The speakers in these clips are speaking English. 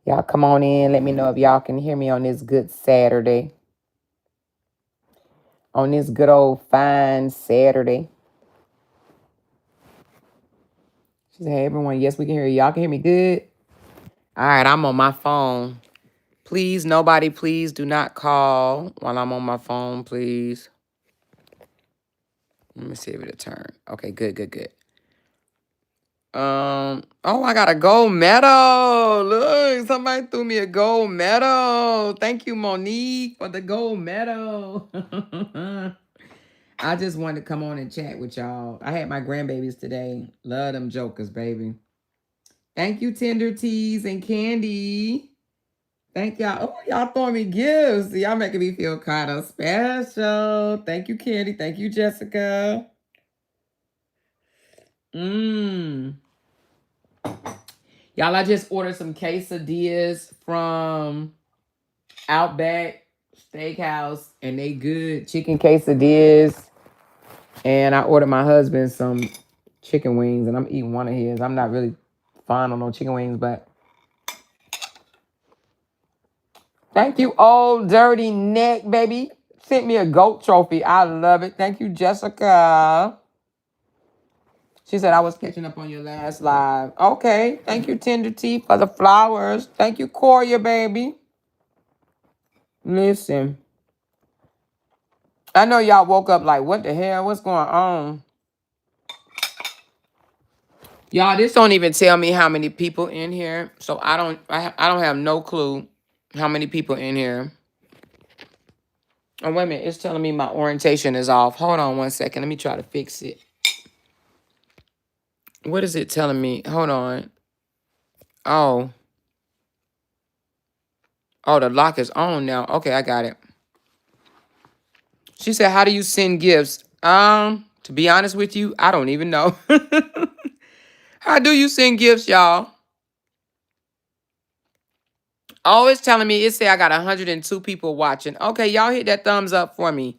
Y'all come on in. Let me know if y'all can hear me on this good Saturday. On this good old fine Saturday. She said, hey, everyone. Yes, we can hear you. Y'all can hear me good? All right, I'm on my phone. Please, nobody, please do not call while I'm on my phone, please. Let me see if it'll turn. Okay, good. Oh, I got a gold medal. Look, somebody threw me a gold medal. Thank you, Monique, for the gold medal. I just wanted to come on and chat with y'all. I had my grandbabies today. Love them jokers, baby. Thank you, Tender Teas and Candy. Thank y'all. Oh, y'all throwing me gifts. Y'all making me feel kind of special. Thank you, Candy. Thank you, Jessica. Y'all, I just ordered some quesadillas from Outback Steakhouse, and they good chicken quesadillas. And I ordered my husband some chicken wings, and I'm eating one of his. I'm not really fond of no chicken wings, but thank you, old dirty neck, baby. Sent me a goat trophy. I love it. Thank you, Jessica. She said I was catching up on your last live. Okay. Thank you, Tender Tea, for the flowers. Thank you, Coria, baby. Listen. I know y'all woke up like, what the hell? What's going on? Y'all, this don't even tell me how many people in here. So I don't have no clue how many people in here. Oh, wait a minute. It's telling me my orientation is off. Hold on one second. Let me try to fix it. What is it telling me? Hold on. Oh. Oh, the lock is on now. Okay, I got it. She said, how do you send gifts? To be honest with you, I don't even know. How do you send gifts, y'all? Always telling me, it say I got 102 people watching. Okay, y'all hit that thumbs up for me.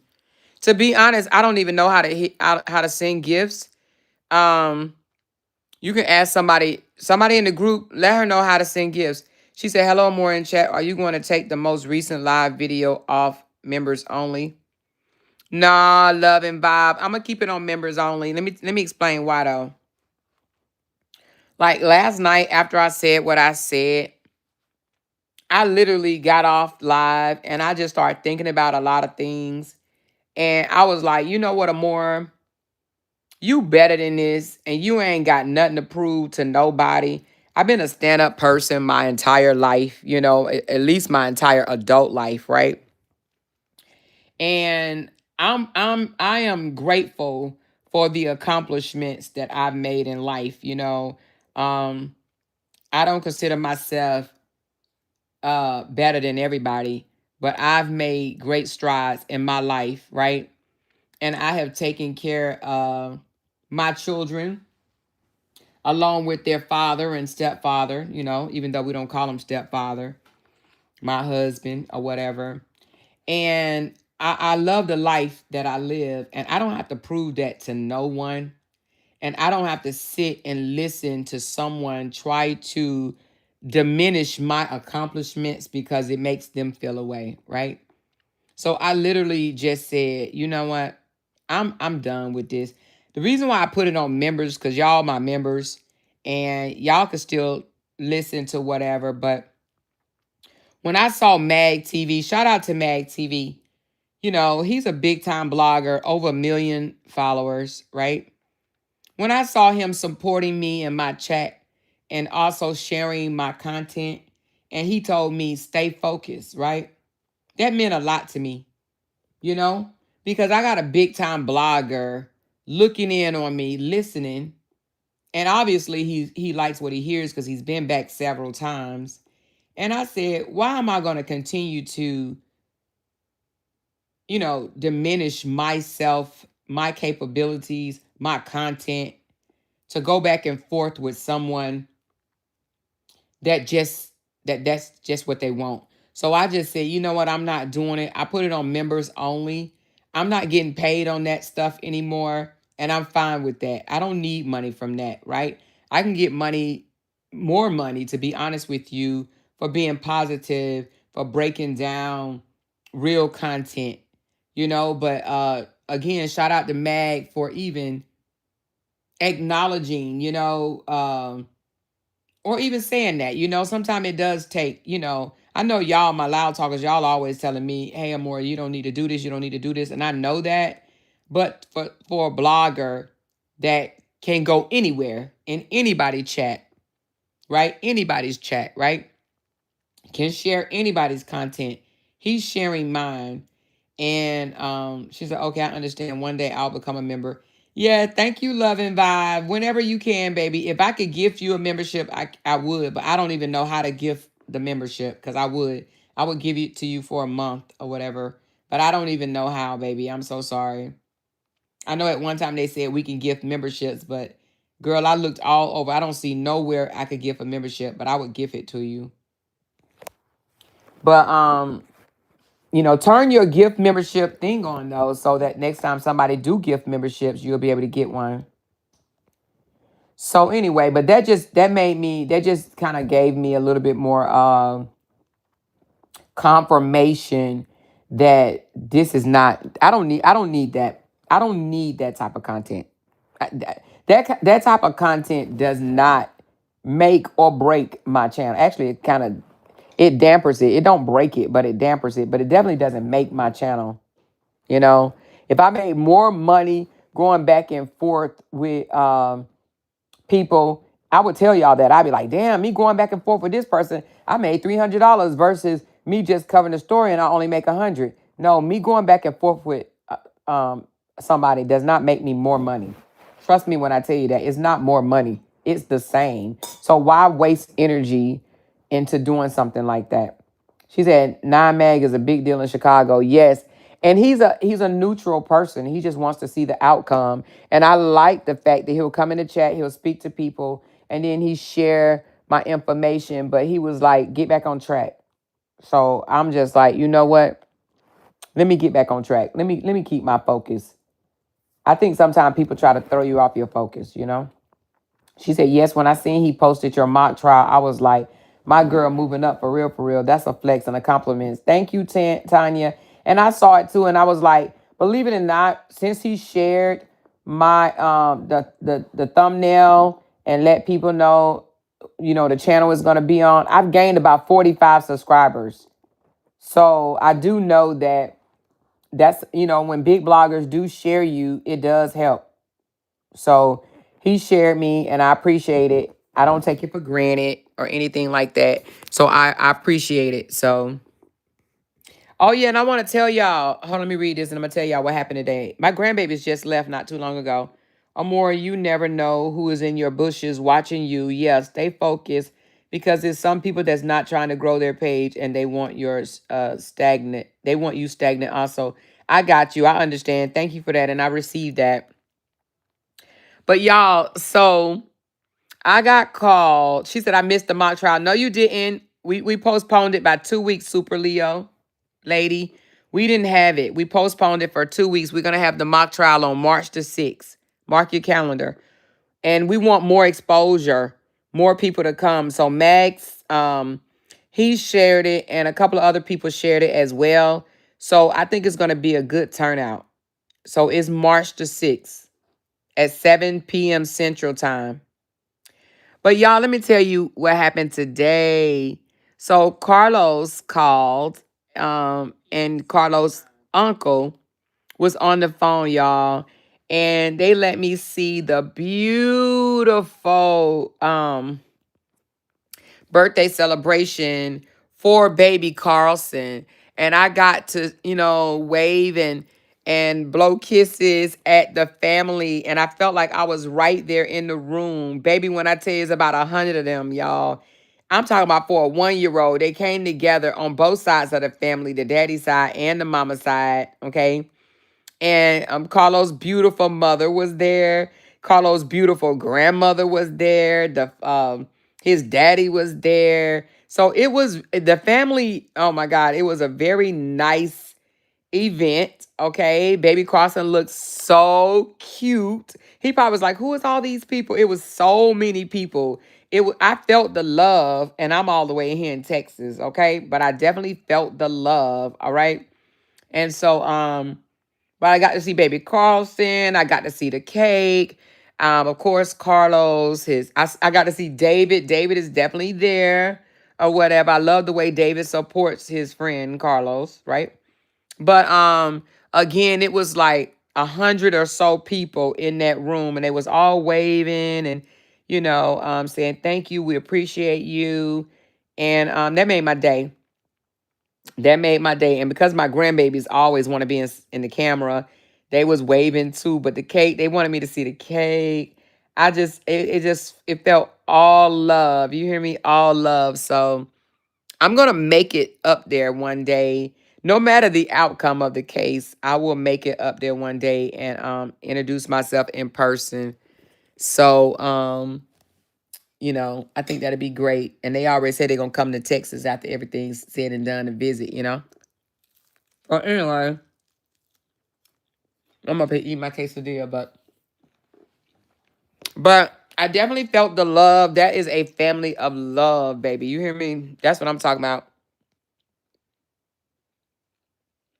To be honest, I don't even know how to send gifts. You can ask somebody in the group, let her know how to send gifts. She said, hello, more in chat. Are you going to take the most recent live video off members only? Nah, love and vibe. I'm gonna keep it on members only. Let me explain why though. Like last night after I said what I said, I literally got off live and I just started thinking about a lot of things. And I was like, you know what, Amora? You better than this, and you ain't got nothing to prove to nobody. I've been a stand-up person my entire life, at least my entire adult life, right? And I am grateful for the accomplishments that I've made in life, I don't consider myself better than everybody, but I've made great strides in my life, right? And I have taken care of my children along with their father and stepfather, even though we don't call him stepfather, my husband or whatever. And I love the life that I live, and I don't have to prove that to no one. And I don't have to sit and listen to someone try to diminish my accomplishments because it makes them feel away, right? So I literally just said, you know what? I'm done with this. The reason why I put it on members, because y'all my members, and y'all can still listen to whatever. But when I saw Mag TV, shout out to Mag TV, he's a big time blogger, over 1 million followers, right? When I saw him supporting me in my chat and also sharing my content, and he told me, stay focused, right? That meant a lot to me, because I got a big time blogger looking in on me, listening. And obviously he likes what he hears because he's been back several times. And I said, why am I going to continue to, diminish myself, my capabilities, my content, to go back and forth with someone that's just what they want. So I just said, you know what? I'm not doing it. I put it on members only. I'm not getting paid on that stuff anymore. And I'm fine with that. I don't need money from that, right? I can get money, more money, to be honest with you, for being positive, for breaking down real content, but again, shout out to Mag for even acknowledging, or even saying that, sometimes it does take, I know y'all, my loud talkers, y'all always telling me, hey, Amoira, you don't need to do this, you don't need to do this. And I know that. But for a blogger that can go anywhere in anybody's chat, right? Anybody's chat, right? Can share anybody's content. He's sharing mine. And she said, okay, I understand. One day I'll become a member. Yeah, thank you, Love and Vibe. Whenever you can, baby. If I could gift you a membership, I would. But I don't even know how to gift the membership because I would give it to you for a month or whatever. But I don't even know how, baby. I'm so sorry. I know at one time they said we can gift memberships, but girl, I looked all over. I don't see nowhere I could gift a membership, but I would gift it to you. But turn your gift membership thing on though, so that next time somebody do gift memberships, you'll be able to get one. So anyway, but that just kind of gave me a little bit more confirmation that this is not. I don't need that. I don't need that type of content. That type of content does not make or break my channel. Actually, it dampers it. It don't break it, but it dampers it. But it definitely doesn't make my channel. If I made more money going back and forth with people, I would tell y'all that. I'd be like, damn, me going back and forth with this person, I made $300 versus me just covering the story and I only make $100. No, me going back and forth with somebody does not make me more money. Trust me when I tell you that. It's not more money. It's the same. So why waste energy into doing something like that? She said, Nine Mag is a big deal in Chicago. Yes. And he's a neutral person. He just wants to see the outcome. And I like the fact that he'll come in the chat, he'll speak to people, and then he share my information. But he was like, get back on track. So I'm just like, you know what? Let me get back on track. Let me keep my focus. I think sometimes people try to throw you off your focus, She said, yes, when I seen he posted your mock trial, I was like, my girl moving up for real, for real. That's a flex and a compliment. Thank you, Tanya. And I saw it too, and I was like, believe it or not, since he shared my the thumbnail and let people know, the channel is gonna be on, I've gained about 45 subscribers. So I do know that's when big bloggers do share you, it does help. So he shared me and I appreciate it. I don't take it for granted or anything like that. So I appreciate it. So, oh yeah, and I want to tell y'all, hold on, let me read this and I'm going to tell y'all what happened today. My grandbabies just left not too long ago. Amoira, you never know who is in your bushes watching you. Yeah, stay focused because there's some people that's not trying to grow their page and they want yours stagnant. They want you stagnant also. I got you. I understand. Thank you for that. And I received that. But y'all, so I got called. She said I missed the mock trial. No, you didn't. We postponed it by 2 weeks, Super Leo, lady. We didn't have it. We postponed it for 2 weeks. We're going to have the mock trial on March the 6th. Mark your calendar. And we want more exposure, more people to come. So Max, he shared it and a couple of other people shared it as well. So I think it's going to be a good turnout. So it's March the 6th at 7 p.m. Central Time. But y'all, let me tell you what happened today. So Carlos called, and Carlos' uncle was on the phone, y'all. And they let me see the beautiful birthday celebration for baby Carlson. And I got to, wave and blow kisses at the family. And I felt like I was right there in the room. Baby, when I tell you it's about 100 of them, y'all. I'm talking about for a 1-year-old. They came together on both sides of the family, the daddy side and the mama side, okay? And Carlos' beautiful mother was there. Carlos' beautiful grandmother was there. His daddy was there. So it was the family. Oh my God, it was a very nice event. Okay, baby Carlson looked so cute. He probably was like, "Who is all these people?" It was so many people. I felt the love, and I'm all the way here in Texas, okay? But I definitely felt the love, all right? And so, but I got to see baby Carlson. I got to see the cake. Of course, Carlos, I got to see David. David is definitely there or whatever. I love the way David supports his friend Carlos, right? But again, it was like 100 or so people in that room, and they was all waving and saying thank you, we appreciate you, and that made my day. That made my day. And because my grandbabies always want to be in the camera, they was waving too. But the cake, they wanted me to see the cake. It felt all love. You hear me? All love. So I'm going to make it up there one day. No matter the outcome of the case, I will make it up there one day and introduce myself in person. So, I think that'd be great. And they already said they're going to come to Texas after everything's said and done and visit. Well, anyway, I'm going to eat my quesadilla, but I definitely felt the love. That is a family of love, baby. You hear me? That's what I'm talking about.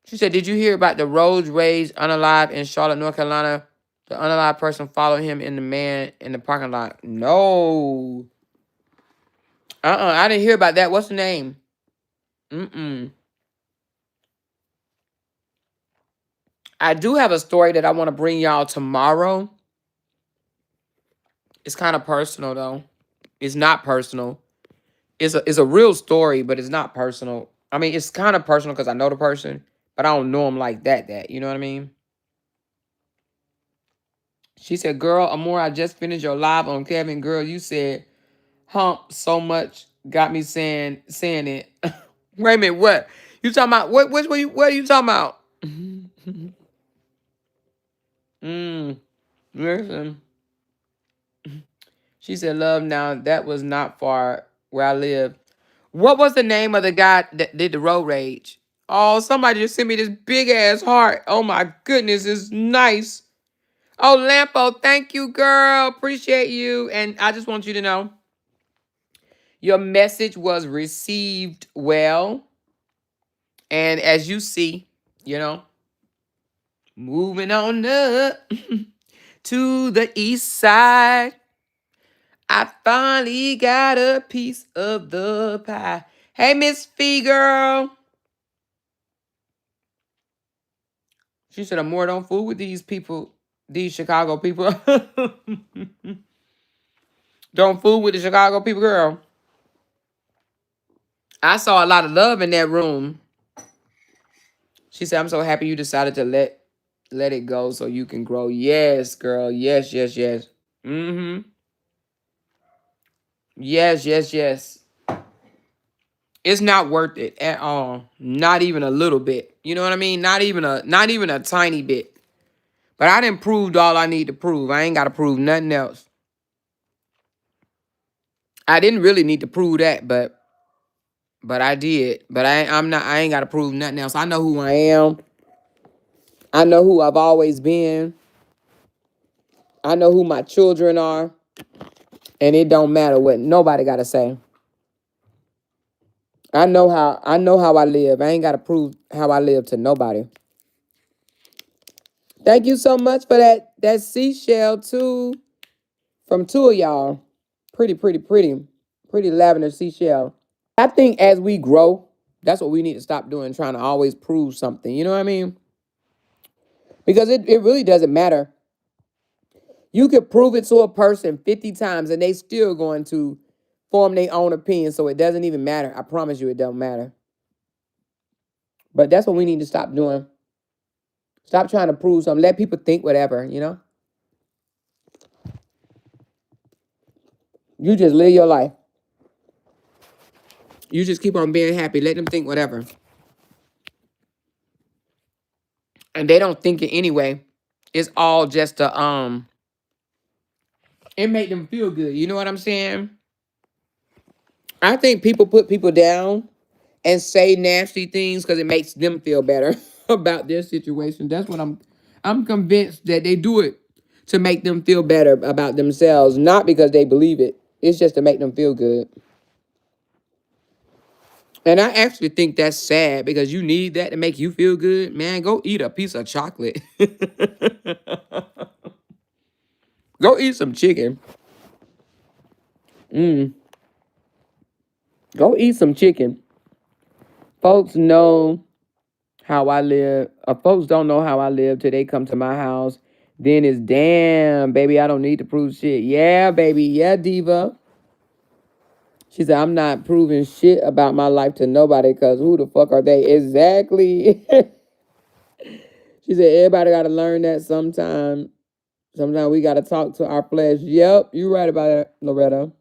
She said, did you hear about the roads rage unalive in Charlotte, North Carolina? The unalive person followed him in the man in the parking lot. No. I didn't hear about that. What's the name? I do have a story that I want to bring y'all tomorrow. It's kind of personal, though. It's not personal. It's a real story, but it's not personal. I mean, it's kind of personal because I know the person, but I don't know him like that. You know what I mean? She said, girl, Amoira, I just finished your live on Kevin. Girl, you said hump so much, got me saying it. Wait a minute, what? You talking about, what are you talking about? Listen. She said, love now, that was not far where I live. What was the name of the guy that did the road rage? Oh, somebody just sent me this big ass heart. Oh my goodness, it's nice. Oh, Lampo, thank you, girl. Appreciate you. And I just want you to know your message was received well. And as you see, moving on up to the east side, I finally got a piece of the pie. Hey, Miss Fee girl. She said, Amoira, don't fool with these people, these Chicago people. Don't fool with the Chicago people, girl. I saw a lot of love in that room. She said, I'm so happy you decided to let it go so you can grow. Yes, girl. Yes, yes, yes. Mm-hmm. Yes, yes, yes. It's not worth it at all. Not even a little bit. You know what I mean? Not even a tiny bit. But I done proved all I need to prove. I ain't got to prove nothing else. I didn't really need to prove that, but I did. But I ain't got to prove nothing else. I know who I am. I know who I've always been. I know who my children are. And it don't matter what nobody got to say. I know how I live. I ain't got to prove how I live to nobody. Thank you so much for that seashell too. From two of y'all. Pretty lavender seashell. I think as we grow, that's what we need to stop doing, trying to always prove something. You know what I mean? Because it really doesn't matter. You could prove it to a person 50 times and they still going to form their own opinion. So it doesn't even matter. I promise you it don't matter. But that's what we need to stop doing. Stop trying to prove something. Let people think whatever, You just live your life. You just keep on being happy. Let them think whatever. And they don't think it anyway. It's all just it make them feel good. You know what I'm saying? I think people put people down and say nasty things because it makes them feel better about their situation. That's what I'm convinced that they do it to make them feel better about themselves, not because they believe it. It's just to make them feel good. And I actually think that's sad because you need that to make you feel good. Man, go eat a piece of chocolate. Go eat some chicken. Mm. Go eat some chicken. Folks know how I live. Folks don't know how I live till they come to my house. Then it's damn, baby, I don't need to prove shit. Yeah, baby. Yeah, diva. She said, I'm not proving shit about my life to nobody because who the fuck are they? Exactly. She said, everybody got to learn that sometime. Sometimes we got to talk to our flesh. Yep, you're right about it, Loretta.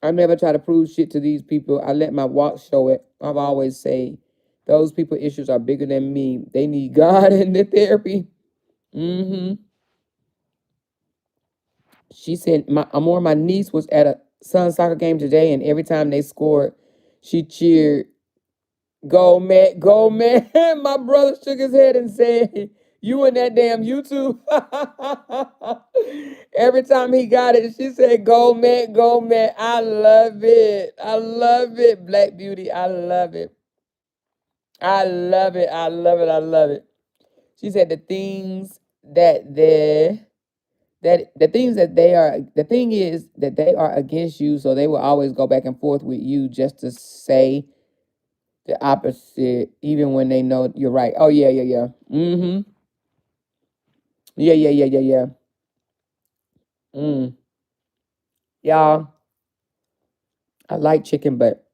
I never try to prove shit to these people. I let my walk show it. I've always say, those people issues are bigger than me. They need God and the therapy. Mm-hmm. She said, Amoira, my niece was at a son's soccer game today, and every time they scored, she cheered, "Go, man, go, man." My brother shook his head and said, "You and that damn YouTube." Every time he got it, she said, "Go, man, go, man." I love it. I love it, Black Beauty. I love it. I love it. I love it. I love it. She said the things that the things that they are the thing is that they are against you, so they will always go back and forth with you just to say the opposite, even when they know you're right. Oh yeah, yeah, yeah. Mm-hmm. Yeah, yeah, yeah, yeah, yeah. Mm. Y'all, I like chicken, but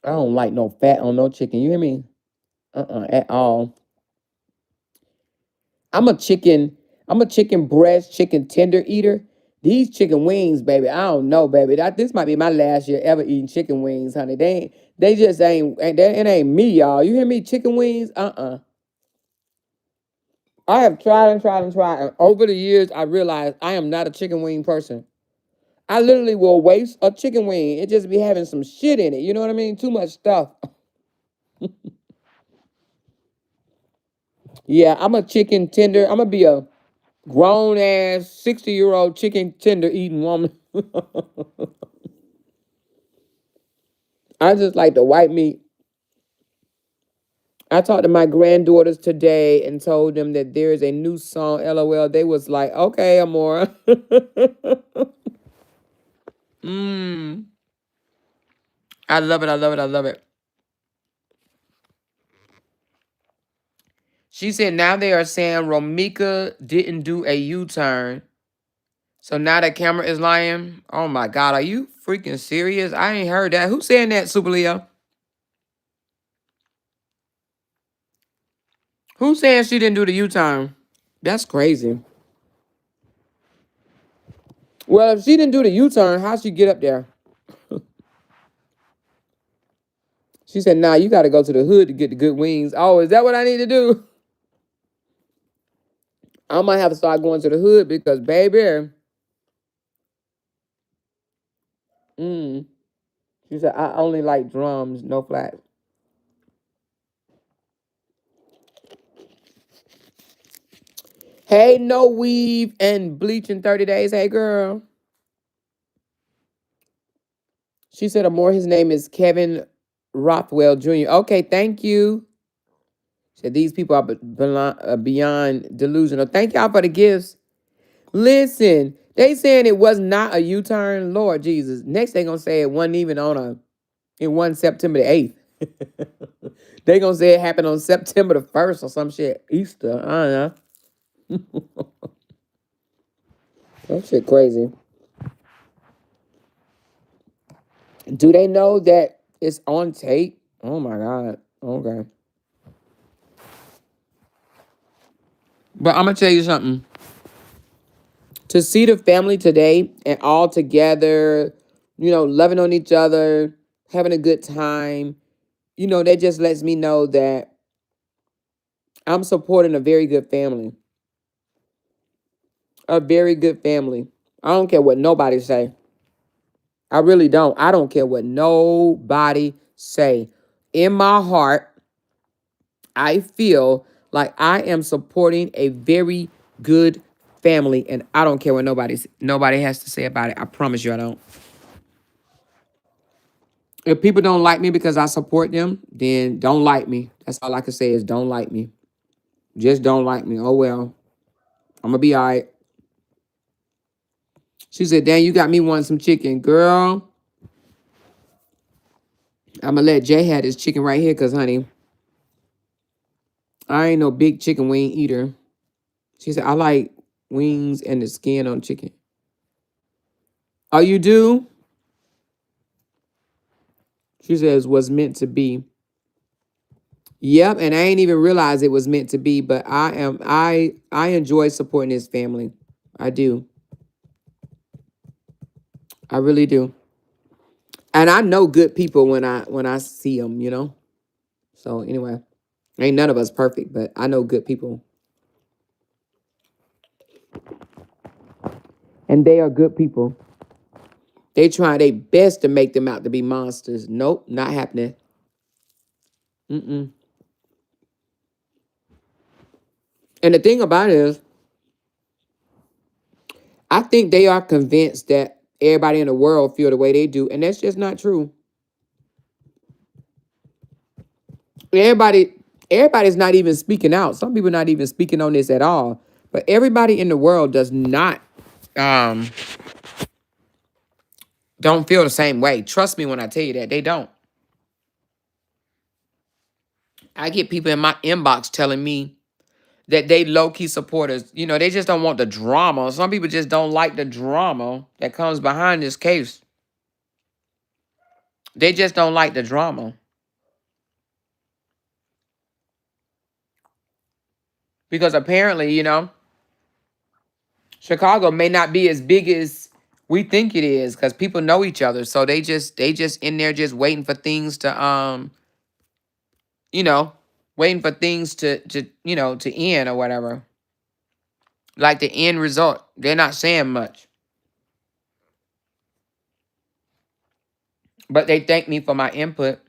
I don't like no fat on no chicken. You hear me? At all. I'm a chicken, I'm a chicken breast, chicken tender eater. These chicken wings, baby, I don't know, baby. This might be my last year ever eating chicken wings, honey. They just it ain't me, y'all. You hear me? Chicken wings? I have tried and tried and tried. And over the years, I realized I am not a chicken wing person. I literally will waste a chicken wing. It just be having some shit in it. You know what I mean? Too much stuff. Yeah, I'm a chicken tender. I'm gonna be a grown ass 60-year-old chicken tender eating woman. I just like the white meat. I talked to my granddaughters today and told them that there is a new song, LOL. They was like, okay, Amora. mm. I love it. I love it. I love it. She said now they are saying Romika didn't do a U-turn. So now the camera is lying. Oh my God, are you freaking serious? I ain't heard that. Who's saying that, Super Leo? Who's saying she didn't do the U-turn? That's crazy. Well, if she didn't do the U-turn, how'd she get up there? She said, nah, you got to go to the hood to get the good wings. Oh, is that what I need to do? I might have to start going to the hood because, baby, mm, she said, I only like drums, no flats. Hey, no weave and bleach in 30 days. Hey, girl. She said, more, his name is Kevin Rothwell Jr. Okay, thank you. She said, these people are beyond delusional. Thank y'all for the gifts. Listen, they saying it was not a U-turn. Lord Jesus. Next, they going to say it wasn't even it wasn't September the 8th. They going to say it happened on September the 1st or some shit. Easter. I don't know. That shit crazy. Do they know that it's on tape? Oh my God. Okay. But I'm gonna tell you something. To see the family today and all together, loving on each other, having a good time, that just lets me know that I'm supporting a very good family. A very good family. I don't care what nobody say. I really don't. I don't care what nobody say. In my heart, I feel like I am supporting a very good family, and I don't care what nobody has to say about it. I promise you I don't. If people don't like me because I support them, then don't like me. That's all I can say is don't like me. Just don't like me. Oh, well. I'm going to be all right. She said, Dan, you got me wanting some chicken. Girl, I'm going to let Jay have this chicken right here because, honey, I ain't no big chicken wing eater. She said, I like wings and the skin on chicken. Oh, you do? She says, was meant to be. Yep, and I ain't even realize it was meant to be, but I enjoy supporting this family. I do. I really do. And I know good people when I see them, you know? So anyway, ain't none of us perfect, but I know good people. And they are good people. They try their best to make them out to be monsters. Nope, not happening. Mm-mm. And the thing about it is, I think they are convinced that everybody in the world feel the way they do, and that's just not true. Everybody's not even speaking out. Some people not even speaking on this at all. But everybody in the world does not don't feel the same way. Trust me when I tell you that. They don't. I get people in my inbox telling me that they low-key supporters. You know, they just don't want the drama. Some people just don't like the drama that comes behind this case. They just don't like the drama. Because apparently, you know, Chicago may not be as big as we think it is because people know each other. So they just in there just waiting for things to you know, waiting for things to you know, to end or whatever. Like the end result. They're not saying much. But they thank me for my input.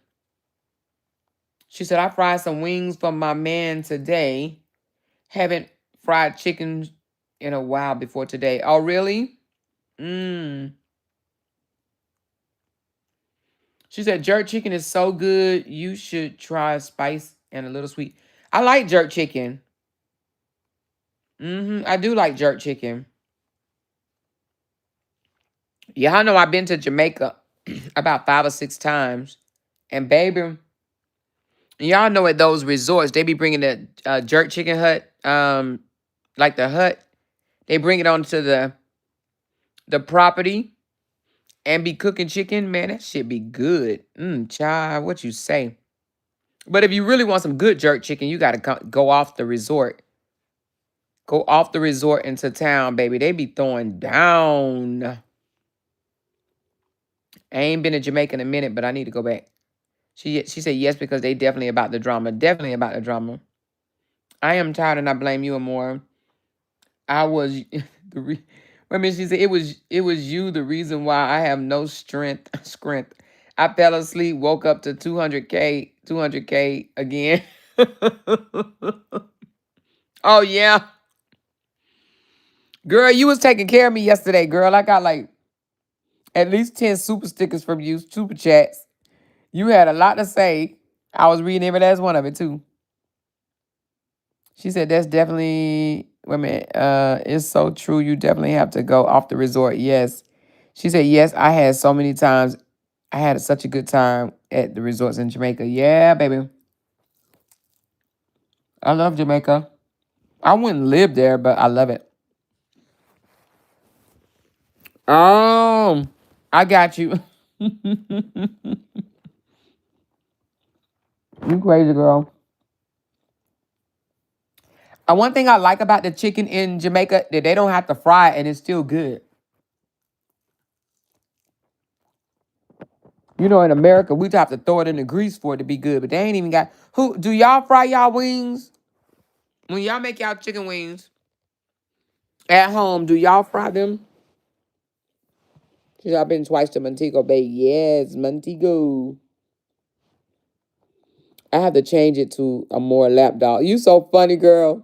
She said, I fried some wings for my man today. Haven't fried chicken in a while before today. Oh, really? Mmm. She said, jerk chicken is so good. You should try spice and a little sweet. I like jerk chicken. I do like jerk chicken. Y'all know I've been to Jamaica about 5 or 6 times. And baby, y'all know at those resorts, they be bringing the jerk chicken hut, like the hut. They bring it onto the property and be cooking chicken. Man, that shit be good. Child, what you say? But if you really want some good jerk chicken, you got to go off the resort. Go off the resort into town, baby. They be throwing down. I ain't been to Jamaica in a minute, but I need to go back. She said yes because they definitely about the drama. Definitely about the drama. I am tired and I blame you more. I was I mean, she said it was you the reason why I have no strength. I fell asleep, woke up to 200K again. Oh yeah. Girl, you was taking care of me yesterday, girl. I got like at least 10 super stickers from you, super chats. You had a lot to say. I was reading every last one of it too. She said that's definitely women. It's so true. You definitely have to go off the resort. Yes. She said, yes, I had so many times. I had such a good time at the resorts in Jamaica. Yeah, baby. I love Jamaica. I wouldn't live there, but I love it. I got you. You crazy girl. One thing I like about the chicken in Jamaica that they don't have to fry it and it's still good. You know, in America, we have to throw it in the grease for it to be good, but they ain't even got. Who do y'all fry y'all wings? When y'all make y'all chicken wings at home, do y'all fry them? Cause y'all been twice to Montego Bay. Yes, Montego. I have to change it to a more lap dog. You so funny, girl.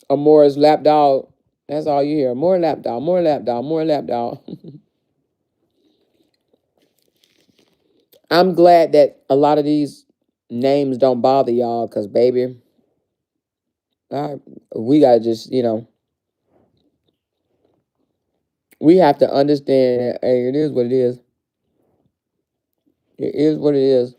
Amoira's lap dog. That's all you hear. More lap dog, more lap dog, more lap dog. I'm glad that a lot of these names don't bother y'all, because, baby, we got to just, we have to understand that, hey, it is what it is. It is what it is.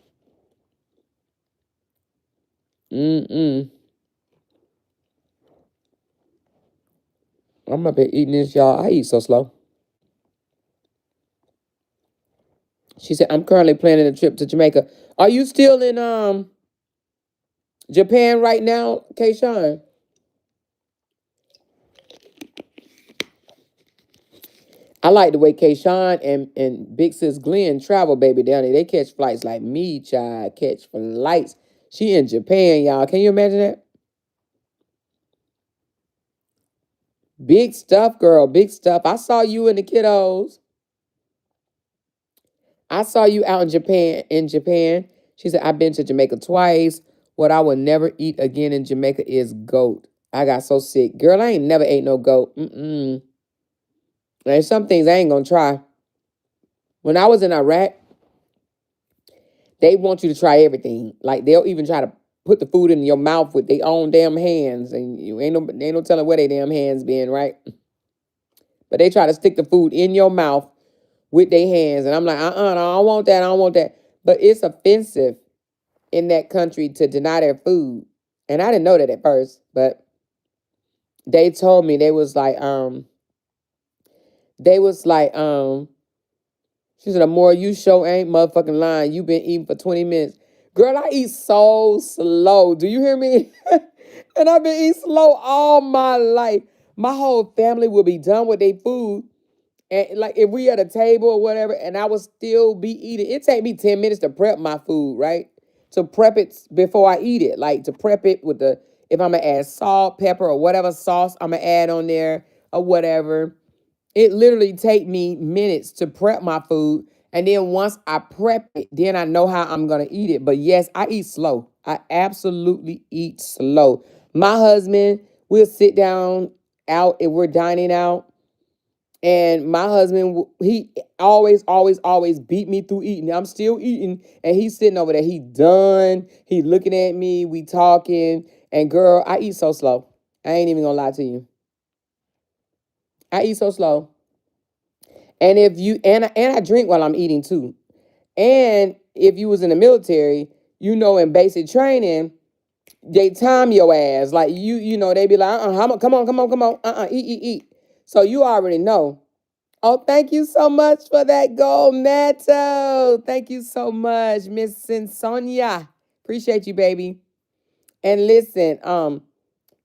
I'm up here eating this, y'all. I eat so slow. She said, I'm currently planning a trip to Jamaica. Are you still in Japan right now, Kayshawn? I like the way Kayshawn and Big Sis Glenn travel, baby, down there. They catch flights like me, child. Catch flights. She in Japan, y'all. Can you imagine that? Big stuff, girl. Big stuff. I saw you and the kiddos. I saw you out in Japan. She said, I've been to Jamaica twice. What I will never eat again in Jamaica is goat. I got so sick. Girl, I ain't never ate no goat. There's some things I ain't gonna try. When I was in Iraq, they want you to try everything. Like, they'll even try to put the food in your mouth with their own damn hands. And you ain't no telling where they damn hands been, right? But they try to stick the food in your mouth with their hands. And I'm like, no, I don't want that. I don't want that. But it's offensive in that country to deny their food. And I didn't know that at first, but they told me, they was like, she said, Amoira, you sure ain't motherfucking lying. You been eating for 20 minutes. Girl, I eat so slow. Do you hear me? And I've been eating slow all my life. My whole family will be done with their food. And like, if we at a table or whatever, and I would still be eating, it take me 10 minutes to prep my food, right? To prep it before I eat it. Like, to prep it with if I'm gonna add salt, pepper, or whatever sauce I'm gonna add on there or whatever. It literally take me minutes to prep my food. And then once I prep it, then I know how I'm going to eat it. But yes, I eat slow. I absolutely eat slow. My husband, we'll sit down out if we're dining out. And my husband, he always beat me through eating. I'm still eating. And he's sitting over there. He done. He looking at me. We talking. And girl, I eat so slow. I ain't even going to lie to you. I eat so slow. And if you and I drink while I'm eating too. And if you was in the military, in basic training, they time your ass. Like, they be like, come on, eat. So you already know. Oh, thank you so much for that gold medal. Thank you so much, Miss Sonia. Appreciate you, baby. And listen,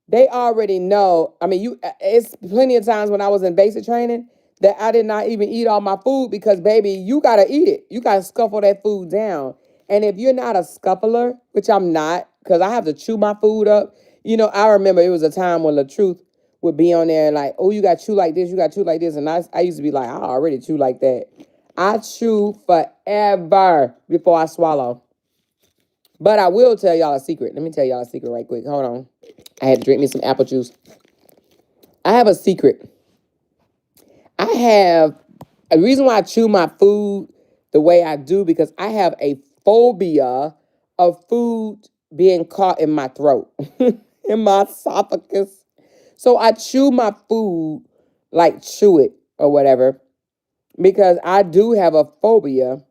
they already know. I mean, it's plenty of times when I was in basic training that I did not even eat all my food because, baby, you got to eat it. You got to scuffle that food down. And if you're not a scuffler, which I'm not, because I have to chew my food up. I remember it was a time when the truth would be on there and like, oh, you got to chew like this, you got to chew like this. And I used to be like, I already chew like that. I chew forever before I swallow. But I will tell y'all a secret. Let me tell y'all a secret right quick. Hold on. I had to drink me some apple juice. I have a secret. I have a reason why I chew my food the way I do, because I have a phobia of food being caught in my throat, in my esophagus. So I chew my food, like chew it or whatever, because I do have a phobia.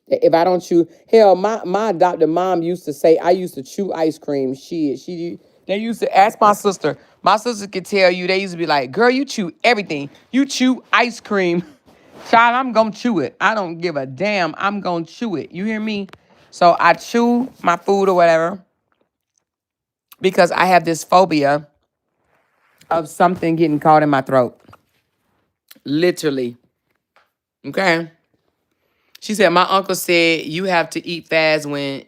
If I don't chew, hell, my adopted mom used to say I used to chew ice cream. They used to ask my sister. My sister could tell you, they used to be like, girl, you chew everything. You chew ice cream. Child, I'm going to chew it. I don't give a damn. I'm going to chew it. You hear me? So I chew my food or whatever because I have this phobia of something getting caught in my throat. Literally. Okay? She said, my uncle said you have to eat fast when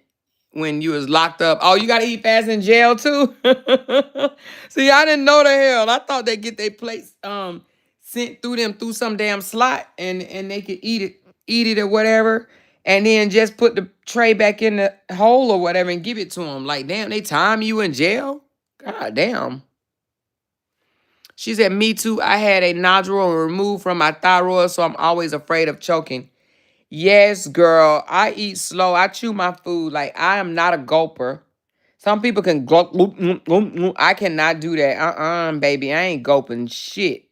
you was locked up. Oh, you got to eat fast in jail too? See, I didn't know the hell. I thought they get their plates sent through some damn slot and they could eat it or whatever. And then just put the tray back in the hole or whatever and give it to them. Like, damn, they time you in jail? God damn. She said, me too. I had a nodule removed from my thyroid, so I'm always afraid of choking. Yes, girl. I eat slow. I chew my food. Like, I am not a gulper. Some people can gulp. I cannot do that. Baby. I ain't gulping shit.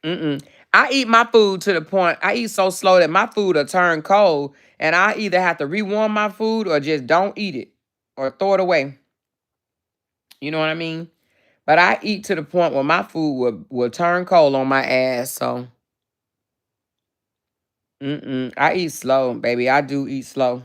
I eat my food to the point, I eat so slow that my food will turn cold, and I either have to rewarm my food or just don't eat it or throw it away. You know what I mean? But I eat to the point where my food will turn cold on my ass. So, I eat slow, baby. I do eat slow.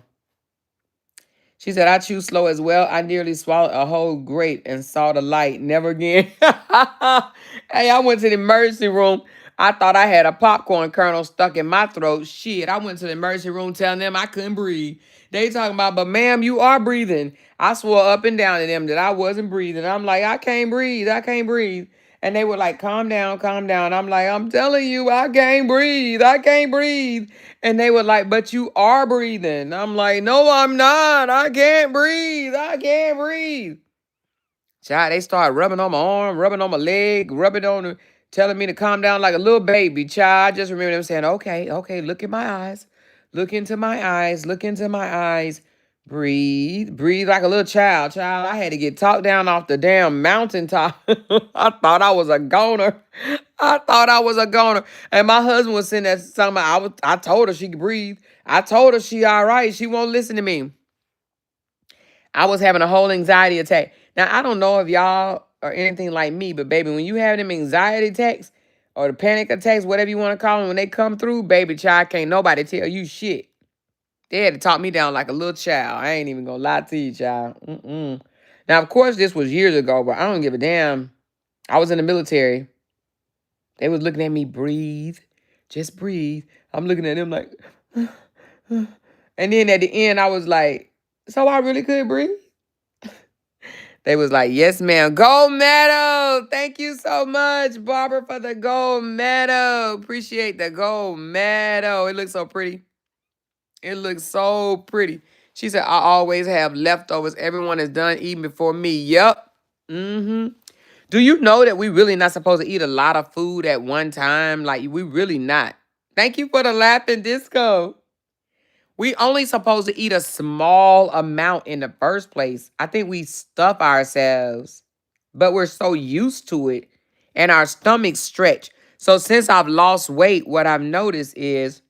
She said, I chew slow as well. I nearly swallowed a whole grape and saw the light. Never again. Hey, I went to the emergency room. I thought I had a popcorn kernel stuck in my throat. Shit, I went to the emergency room telling them I couldn't breathe. They talking about, but ma'am, you are breathing. I swore up and down to them that I wasn't breathing. I'm like, I can't breathe. I can't breathe. And they were like, calm down, calm down. I'm like, I'm telling you, I can't breathe. I can't breathe. And they were like, but you are breathing. I'm like, no, I'm not. I can't breathe. I can't breathe. Child, they started rubbing on my arm, rubbing on my leg, telling me to calm down like a little baby. Child, I just remember them saying, okay, okay, look in my eyes. Look into my eyes. Look into my eyes. Breathe. Breathe like a little child. Child, I had to get talked down off the damn mountaintop. I thought I was a goner. I thought I was a goner. And my husband was sitting there talking about, I told her she could breathe. I told her she all right. She won't listen to me. I was having a whole anxiety attack. Now, I don't know if y'all are anything like me, but baby, when you have them anxiety attacks or the panic attacks, whatever you want to call them, when they come through, baby, child, can't nobody tell you shit. They had to talk me down like a little child. I ain't even gonna lie to you, child. Now, of course, this was years ago, but I don't give a damn. I was in the military. They was looking at me, breathe, just breathe. I'm looking at them like, and then at the end, I was like, so I really could breathe? They was like, yes, ma'am. Gold medal. Thank you so much, Barbara, for the gold medal. Appreciate the gold medal. It looks so pretty. It looks so pretty. She said, I always have leftovers. Everyone is done eating before me. Yep. Do you know that we really not supposed to eat a lot of food at one time? Like, we really not. Thank you for the laughing disco. We only supposed to eat a small amount in the first place. I think we stuff ourselves, but we're so used to it and our stomachs stretch. So since I've lost weight, what I've noticed is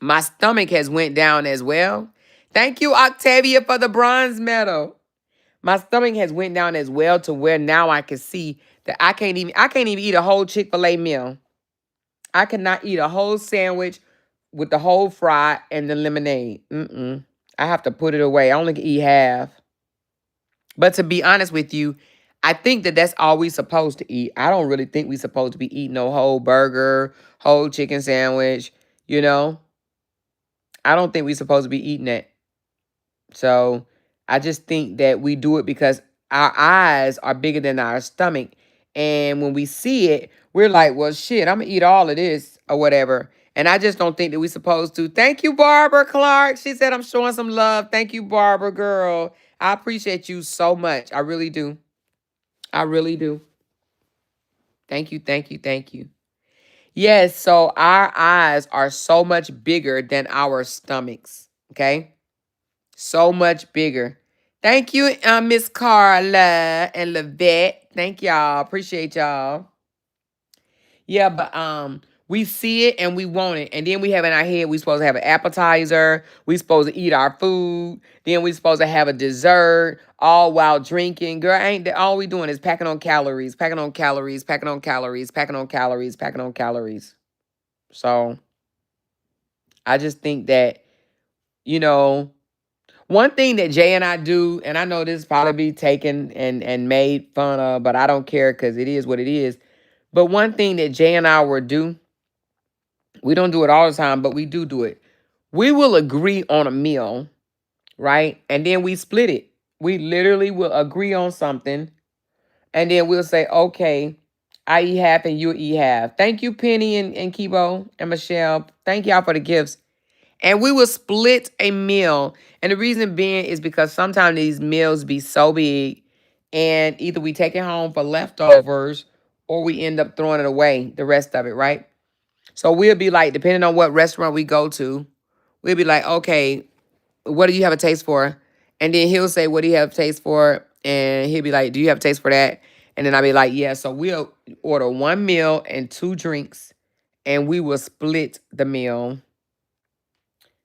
my stomach has went down as well. Thank you, Octavia, for the bronze medal. My stomach has went down as well to where now I can see that I can't even eat a whole Chick-fil-A meal. I cannot eat a whole sandwich with the whole fry and the lemonade. I have to put it away. I only can eat half. But to be honest with you, I think that that's all we supposed to eat. I don't really think we supposed to be eating no whole burger, whole chicken sandwich, you know? I don't think we supposed to be eating that. So I just think that we do it because our eyes are bigger than our stomach. And when we see it, we're like, well, shit, I'm going to eat all of this or whatever. And I just don't think that we're supposed to. Thank you, Barbara Clark. She said I'm showing some love. Thank you, Barbara, girl. I appreciate you so much. I really do. I really do. Thank you, thank you, thank you. Yes, so our eyes are so much bigger than our stomachs, okay? So much bigger. Thank you, Miss Carla and Levette. Thank y'all. Appreciate y'all. Yeah, but we see it and we want it. And then we have in our head, we supposed to have an appetizer. We supposed to eat our food. Then we supposed to have a dessert all while drinking. Girl, ain't that all we doing is packing on calories, packing on calories, packing on calories, packing on calories, packing on calories. So I just think that, you know, one thing that Jay and I do, and I know this probably be taken and made fun of, but I don't care because it is what it is. But one thing that Jay and I will do, we don't do it all the time, but we do it. We will agree on a meal, right? And then we split it. We literally will agree on something, and then we'll say, okay, I eat half and you eat half. Thank you, Penny and Kibo and Michelle. Thank y'all for the gifts. And we will split a meal. And the reason being is because sometimes these meals be so big And either we take it home for leftovers or we end up throwing it away, the rest of it, right? So we'll be like, depending on what restaurant we go to, we'll be like, okay, what do you have a taste for? And then he'll say, what do you have a taste for? And he'll be like, do you have a taste for that? And then I'll be like, yeah. So we'll order one meal and two drinks, and we will split the meal.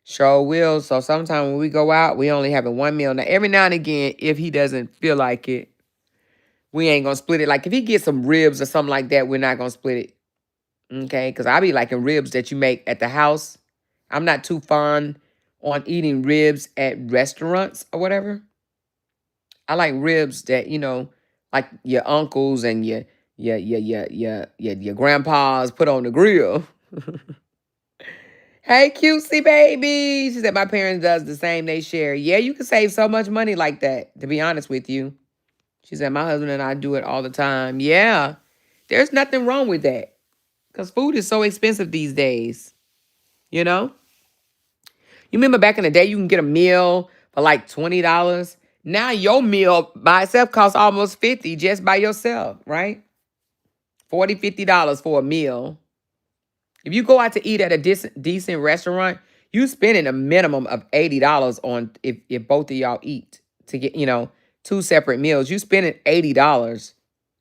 Sure will. So sometimes when we go out, we only having one meal. Now, every now and again, if he doesn't feel like it, we ain't going to split it. Like if he gets some ribs or something like that, we're not going to split it. Okay? Because I be liking ribs that you make at the house. I'm not too fond on eating ribs at restaurants or whatever. I like ribs that, like your uncles and your grandpas put on the grill. Hey, cutesy baby. She said my parents does the same. They share. Yeah, you can save so much money like that, to be honest with you. She said my husband and I do it all the time. Yeah, there's nothing wrong with that because food is so expensive these days. You know? You remember back in the day, you can get a meal for like $20. Now your meal by itself costs almost $50 just by yourself, right? $40, $50 for a meal. If you go out to eat at a decent restaurant, you spending a minimum of $80 on if both of y'all eat to get, two separate meals. You spending $80.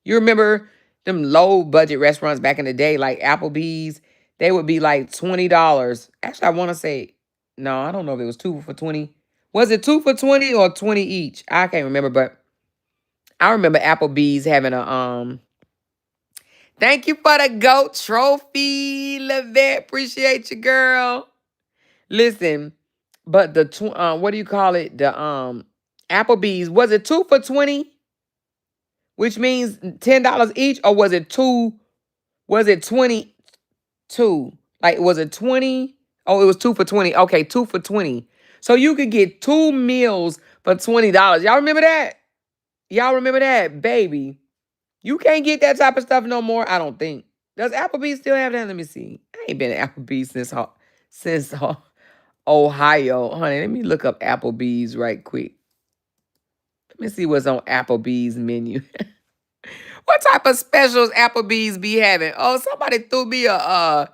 You remember them low budget restaurants back in the day, like Applebee's, they would be like $20. Actually, I want to say, no, I don't know if it was 2 for 20. Was it 2 for 20 or 20 each? I can't remember, but I remember Applebee's having a thank you for the GOAT trophy, Levette. Appreciate you, girl. Listen, but the what do you call it? The Applebee's, was it 2 for 20? Which means $10 each, or was it 2? Was it 22? Like, was it 20? Oh, it was 2 for 20. Okay, 2 for 20. So you could get 2 meals for $20. Y'all remember that? Y'all remember that, baby? You can't get that type of stuff no more, I don't think. Does Applebee's still have that? Let me see. I ain't been at Applebee's since Ohio. Honey, let me look up Applebee's right quick. Let me see what's on Applebee's menu. What type of specials Applebee's be having? Oh, somebody threw me what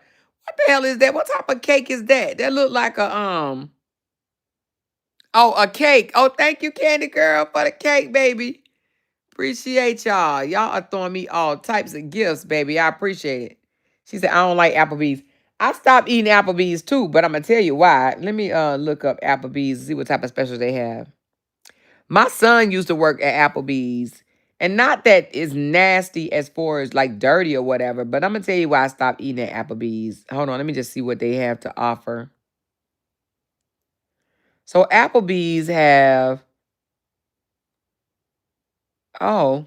the hell is that? What type of cake is that? That look like a a cake. Oh, thank you, Candy Girl, for the cake, baby. Appreciate y'all. Y'all are throwing me all types of gifts, baby. I appreciate it. She said, I don't like Applebee's. I stopped eating Applebee's too, but I'm going to tell you why. Let me look up Applebee's and see what type of specials they have. My son used to work at Applebee's. And not that it's nasty as far as like dirty or whatever, but I'm going to tell you why I stopped eating at Applebee's. Hold on, let me just see what they have to offer. So Applebee's have... Oh,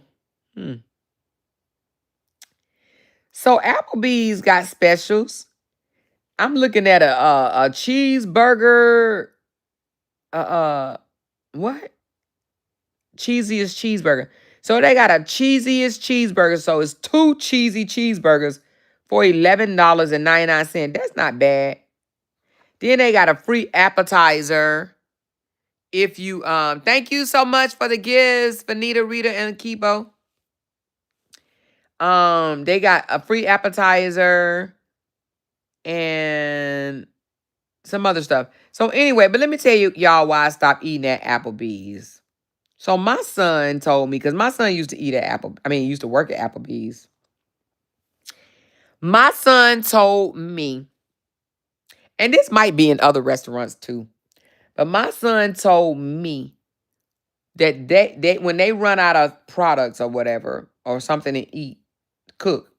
So Applebee's got specials. I'm looking at a cheeseburger. What? Cheesiest cheeseburger. So they got a cheesiest cheeseburger. So it's 2 cheesy cheeseburgers for $11.99. That's not bad. Then they got a free appetizer. If you thank you so much for the gifts, Vanita, Rita, and Kibo. They got a free appetizer and some other stuff. So anyway, but let me tell you, y'all, why I stopped eating at Applebee's. So my son told me, because my son used to eat at used to work at Applebee's. My son told me, and this might be in other restaurants too, but my son told me that they when they run out of products or whatever, or something to eat, cook,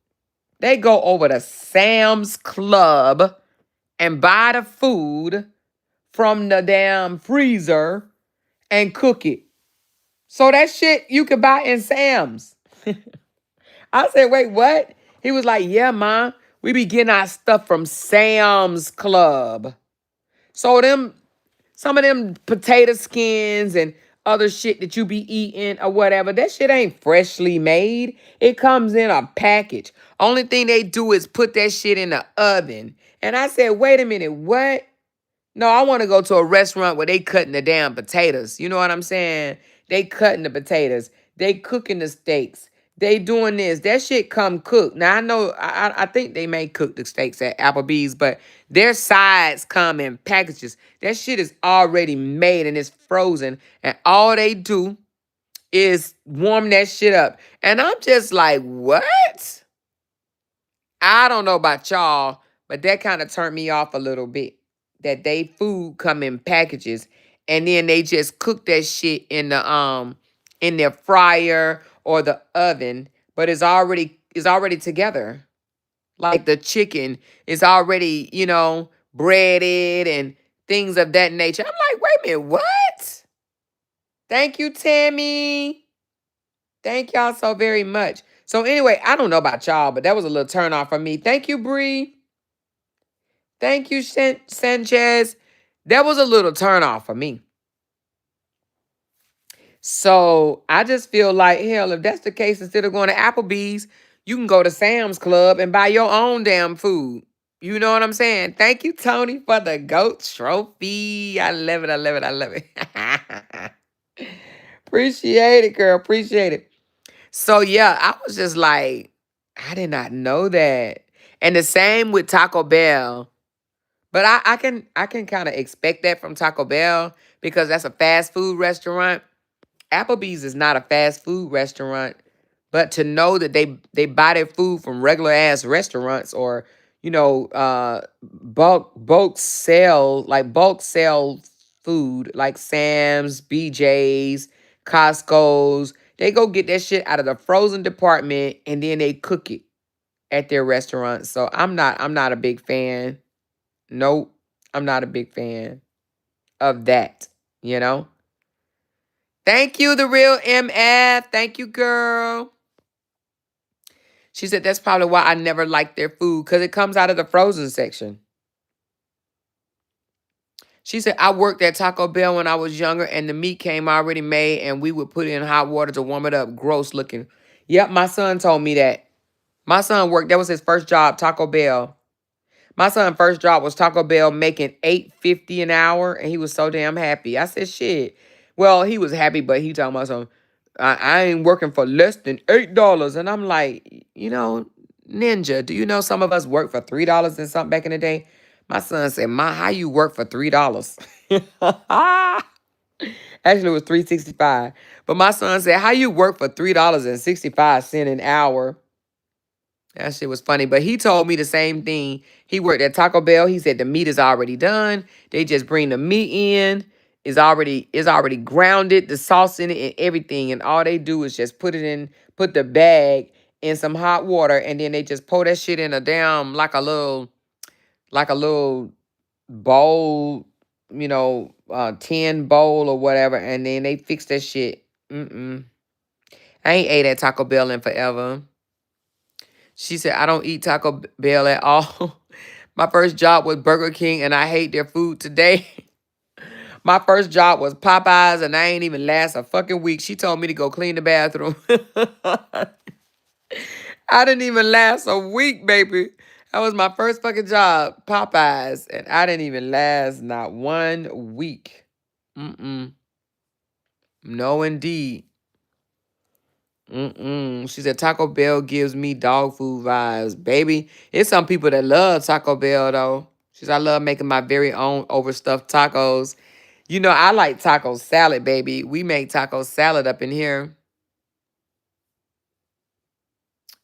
they go over to Sam's Club and buy the food from the damn freezer and cook it. So that shit you could buy in Sam's. I said, wait, what? He was like, yeah, Mom, we be getting our stuff from Sam's Club. So some of them potato skins and other shit that you be eating or whatever, that shit ain't freshly made. It comes in a package. Only thing they do is put that shit in the oven. And I said, wait a minute, what? No, I want to go to a restaurant where they cutting the damn potatoes. You know what I'm saying? They cutting the potatoes. They cooking the steaks. They doing this. That shit come cooked. Now I know I think they may cook the steaks at Applebee's, but their sides come in packages. That shit is already made and it's frozen. And all they do is warm that shit up. And I'm just like, what? I don't know about y'all, but that kind of turned me off a little bit. That they food come in packages and then they just cook that shit in their fryer or the oven, but it's already together. Like the chicken is already, breaded and things of that nature. I'm like, wait a minute, what? Thank you, Tammy. Thank y'all so very much. So anyway, I don't know about y'all, but that was a little turn off for me. Thank you, Bree. Thank you, Sanchez. That was a little turn off for me. So I just feel like, hell, if that's the case, instead of going to Applebee's, you can go to Sam's Club and buy your own damn food. You know what I'm saying? Thank you, Tony, for the GOAT trophy. I love it. I love it. I love it. Appreciate it, girl. Appreciate it. So yeah, I was just like, I did not know that. And the same with Taco Bell. But I can kind of expect that from Taco Bell because that's a fast food restaurant. Applebee's is not a fast food restaurant, but to know that they buy their food from regular ass restaurants or bulk sell food like Sam's, BJ's, Costco's. They go get that shit out of the frozen department and then they cook it at their restaurant. So I'm not a big fan. Nope. I'm not a big fan of that, you know? Thank you, the real MF. Thank you, girl. She said that's probably why I never liked their food, because it comes out of the frozen section. She said, I worked at Taco Bell when I was younger, and the meat came already made, and we would put it in hot water to warm it up. Gross looking. Yep, my son told me that. My son worked, that was his first job, Taco Bell. My son's first job was Taco Bell making $8.50 an hour, and he was so damn happy. I said, shit. Well, he was happy, but he talking about something. I ain't working for less than $8. And I'm like, Ninja, do you know some of us work for $3 and something back in the day? My son said, Ma, how you work for $3? Actually, it was $3.65. But my son said, how you work for $3.65 an hour? That shit was funny. But he told me the same thing. He worked at Taco Bell. He said the meat is already done. They just bring the meat in. It's already grounded, the sauce in it and everything. And all they do is just put the bag in some hot water, and then they just pour that shit in a damn like a little bowl, tin bowl or whatever, and then they fix that shit. I ain't ate at Taco Bell in forever. She said, I don't eat Taco Bell at all. My first job was Burger King, and I hate their food today. My first job was Popeyes, and I ain't even last a fucking week. She told me to go clean the bathroom. I didn't even last a week, baby. That was my first fucking job, Popeyes, and I didn't even last not 1 week. No, indeed. She said Taco Bell gives me dog food vibes, baby. It's some people that love Taco Bell though. She said I love making my very own overstuffed tacos. I like taco salad, baby. We make taco salad up in here.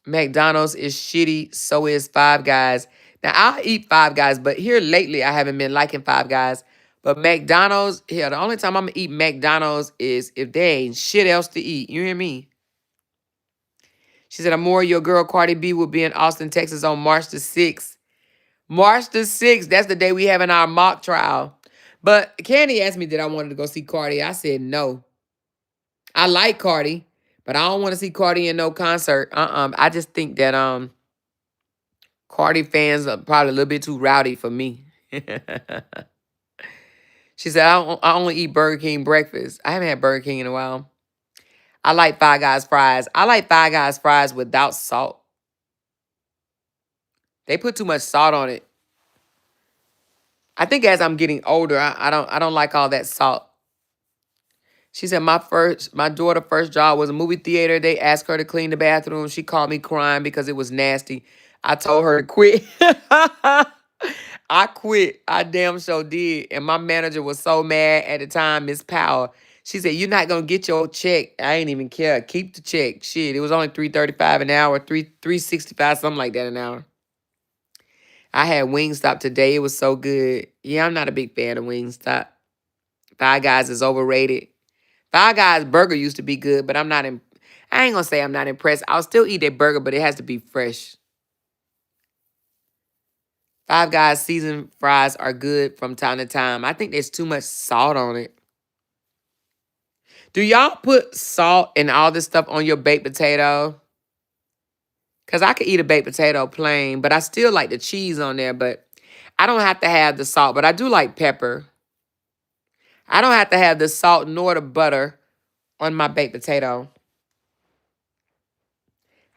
McDonald's is shitty. So is Five Guys. Now I'll eat Five Guys, but here lately I haven't been liking Five Guys. But McDonald's, the only time I'm gonna eat McDonald's is if there ain't shit else to eat. You hear me? She said, Amoira, your girl Cardi B will be in Austin, Texas on March the 6th. March the 6th, that's the day we having our mock trial. But Candy asked me did I wanted to go see Cardi. I said no. I like Cardi, but I don't want to see Cardi in no concert. I just think that Cardi fans are probably a little bit too rowdy for me. She said, I only eat Burger King breakfast. I haven't had Burger King in a while. I like Five Guys fries. I like Five Guys fries without salt. They put too much salt on it. I think as I'm getting older, I don't like all that salt. She said, my daughter first job was a movie theater. They asked her to clean the bathroom. She called me crying because it was nasty. I told her to quit. I quit. I damn sure did. And my manager was so mad at the time, Miss Power. She said, "You're not gonna get your check." I ain't even care. Keep the check. Shit, it was only $3.35 an hour, 3.65, something like that an hour. I had Wingstop today. It was so good. Yeah, I'm not a big fan of Wingstop. Five Guys is overrated. Five Guys burger used to be good, but I ain't gonna say I'm not impressed. I'll still eat that burger, but it has to be fresh. Five Guys seasoned fries are good from time to time. I think there's too much salt on it. Do y'all put salt and all this stuff on your baked potato? Because I could eat a baked potato plain, but I still like the cheese on there, but I don't have to have the salt, but I do like pepper. I don't have to have the salt nor the butter on my baked potato.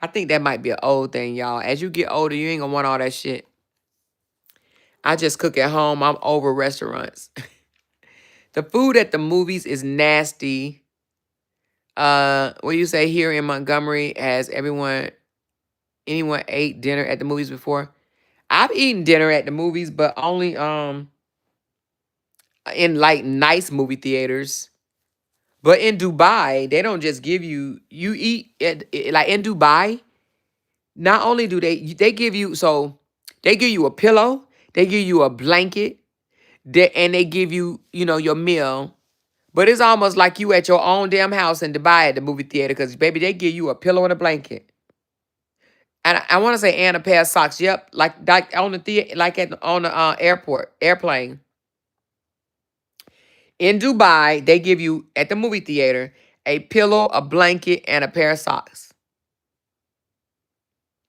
I think that might be an old thing, y'all. As you get older, you ain't gonna want all that shit. I just cook at home. I'm over restaurants. The food at the movies is nasty. What do you say here in Montgomery? Has anyone ate dinner at the movies before? I've eaten dinner at the movies, but only in like nice movie theaters. But in Dubai, they don't just give you eat at like in Dubai. Not only do they give you they give you a pillow, they give you a blanket, and they give you your meal. But it's almost like you at your own damn house in Dubai at the movie theater because baby they give you a pillow and a blanket. And I want to say and a pair of socks. Yep, like on the theater, like on the airplane. In Dubai, they give you at the movie theater a pillow, a blanket, and a pair of socks.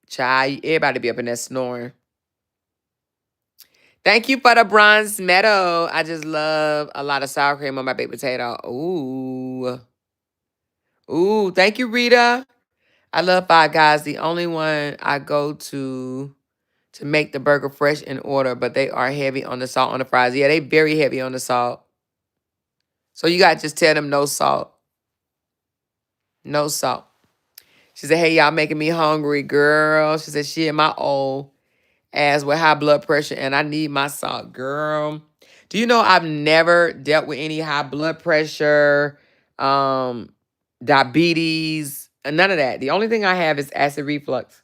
Child, everybody be up in there snoring. Thank you for the bronze medal. I just love a lot of sour cream on my baked potato. Ooh. Ooh, thank you, Rita. I love Five Guys. The only one I go to make the burger fresh in order, but they are heavy on the salt on the fries. Yeah, they very heavy on the salt. So you got to just tell them no salt. No salt. She said, "Hey, y'all making me hungry, girl." She said, "Shit, my old ass with high blood pressure and I need my salt, girl." Do you know I've never dealt with any high blood pressure, diabetes, none of that. The only thing I have is acid reflux.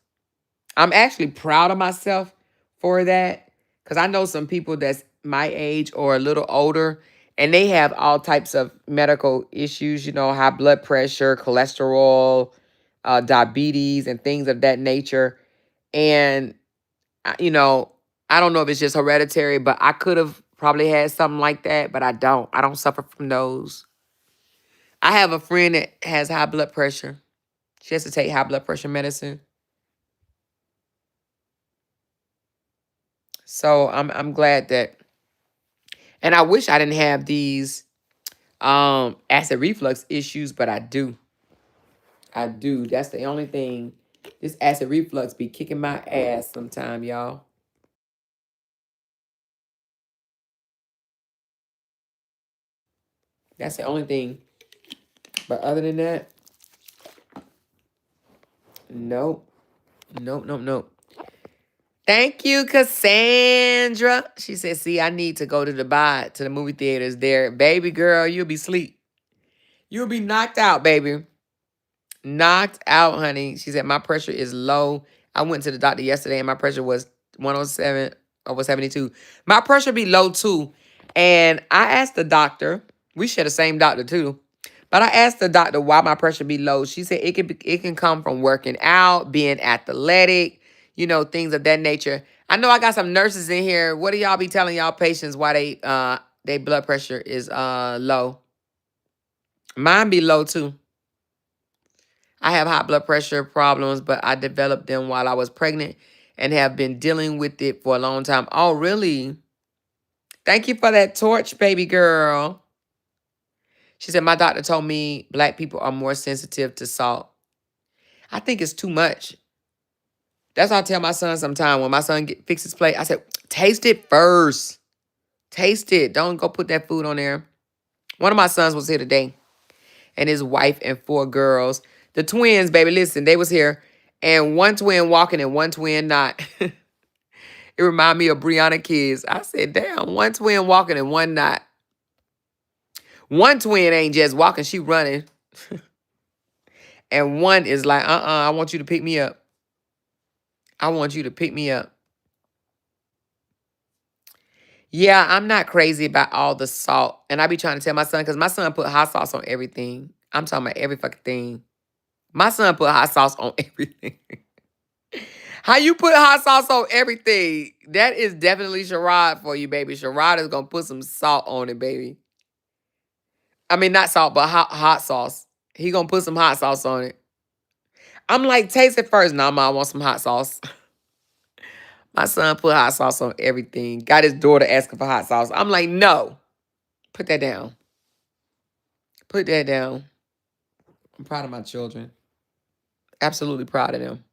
I'm actually proud of myself for that because I know some people that's my age or a little older and they have all types of medical issues, high blood pressure, cholesterol, diabetes, and things of that nature. And, I don't know if it's just hereditary, but I could have probably had something like that, but I don't. I don't suffer from those. I have a friend that has high blood pressure. She has to take high blood pressure medicine. So I'm glad that, and I wish I didn't have these acid reflux issues, but I do. I do. That's the only thing. This acid reflux be kicking my ass sometime, y'all. That's the only thing. But other than that, nope. Nope, nope, nope. Thank you, Cassandra. She said, "See, I need to go to Dubai, to the movie theaters there. Baby girl, you'll be asleep. You'll be knocked out, baby. Knocked out, honey." She said, "My pressure is low. I went to the doctor yesterday and my pressure was 107 over 72. My pressure be low too." And I asked the doctor, we share the same doctor too, but I asked the doctor why my pressure be low. She said it can come from working out, being athletic, things of that nature. I know I got some nurses in here. What do y'all be telling y'all patients why they blood pressure is low? Mine be low too. I have high blood pressure problems, but I developed them while I was pregnant and have been dealing with it for a long time. Oh, really? Thank you for that torch, baby girl. She said, "My doctor told me black people are more sensitive to salt." I think it's too much. That's what I tell my son sometimes. When my son fix his plate, I said, "Taste it first. Taste it. Don't go put that food on there." One of my sons was here today. and his wife and 4 girls. The twins, baby, listen, they was here. And one twin walking and one twin not. It reminded me of Brianna kids. I said, damn, one twin walking and one not. One twin ain't just walking, she running. And one is like, I want you to pick me up. I want you to pick me up. Yeah, I'm not crazy about all the salt. And I be trying to tell my son, because my son put hot sauce on everything. I'm talking about every fucking thing. My son put hot sauce on everything. How you put hot sauce on everything? That is definitely Sherrod for you, baby. Sherrod is going to put some salt on it, baby. I mean, not salt, but hot sauce. He going to put some hot sauce on it. I'm like, taste it first. Nah, Ma, I want some hot sauce. My son put hot sauce on everything. Got his daughter asking for hot sauce. I'm like, no. Put that down. Put that down. I'm proud of my children. Absolutely proud of them.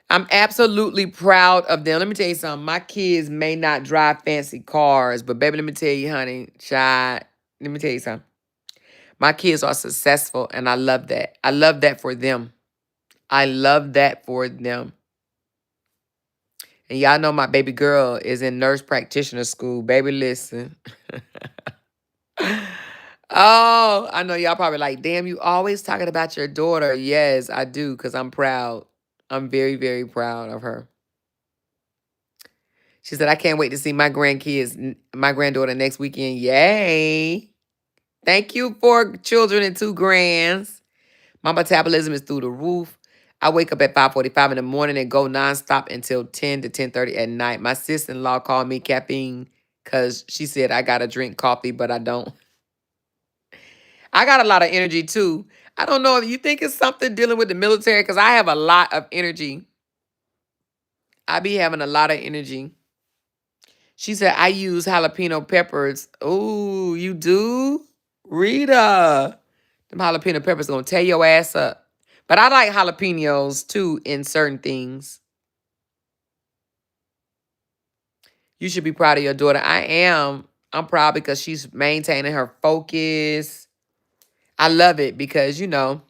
I'm absolutely proud of them. Let me tell you something. My kids may not drive fancy cars, but baby, let me tell you, honey, child, let me tell you something. My kids are successful, and I love that. I love that for them. I love that for them. And y'all know my baby girl is in nurse practitioner school. Baby, listen. Oh, I know y'all probably like, damn, you always talking about your daughter. Yes, I do, because I'm proud. I'm very, very proud of her. She said, I can't wait to see my grandkids, my granddaughter next weekend. Yay. Thank you for children and 2 grands. My metabolism is through the roof. I wake up at 5:45 in the morning and go nonstop until 10 to 10:30 at night. My sister-in-law called me caffeine because she said I got to drink coffee, but I don't. I got a lot of energy too. I don't know if you think it's something dealing with the military, because I have a lot of energy. I be having a lot of energy. She said, I use jalapeno peppers. Oh, you do? Rita. Them jalapeno peppers going to tear your ass up. But I like jalapenos, too, in certain things. You should be proud of your daughter. I am. I'm proud because she's maintaining her focus. I love it because, you know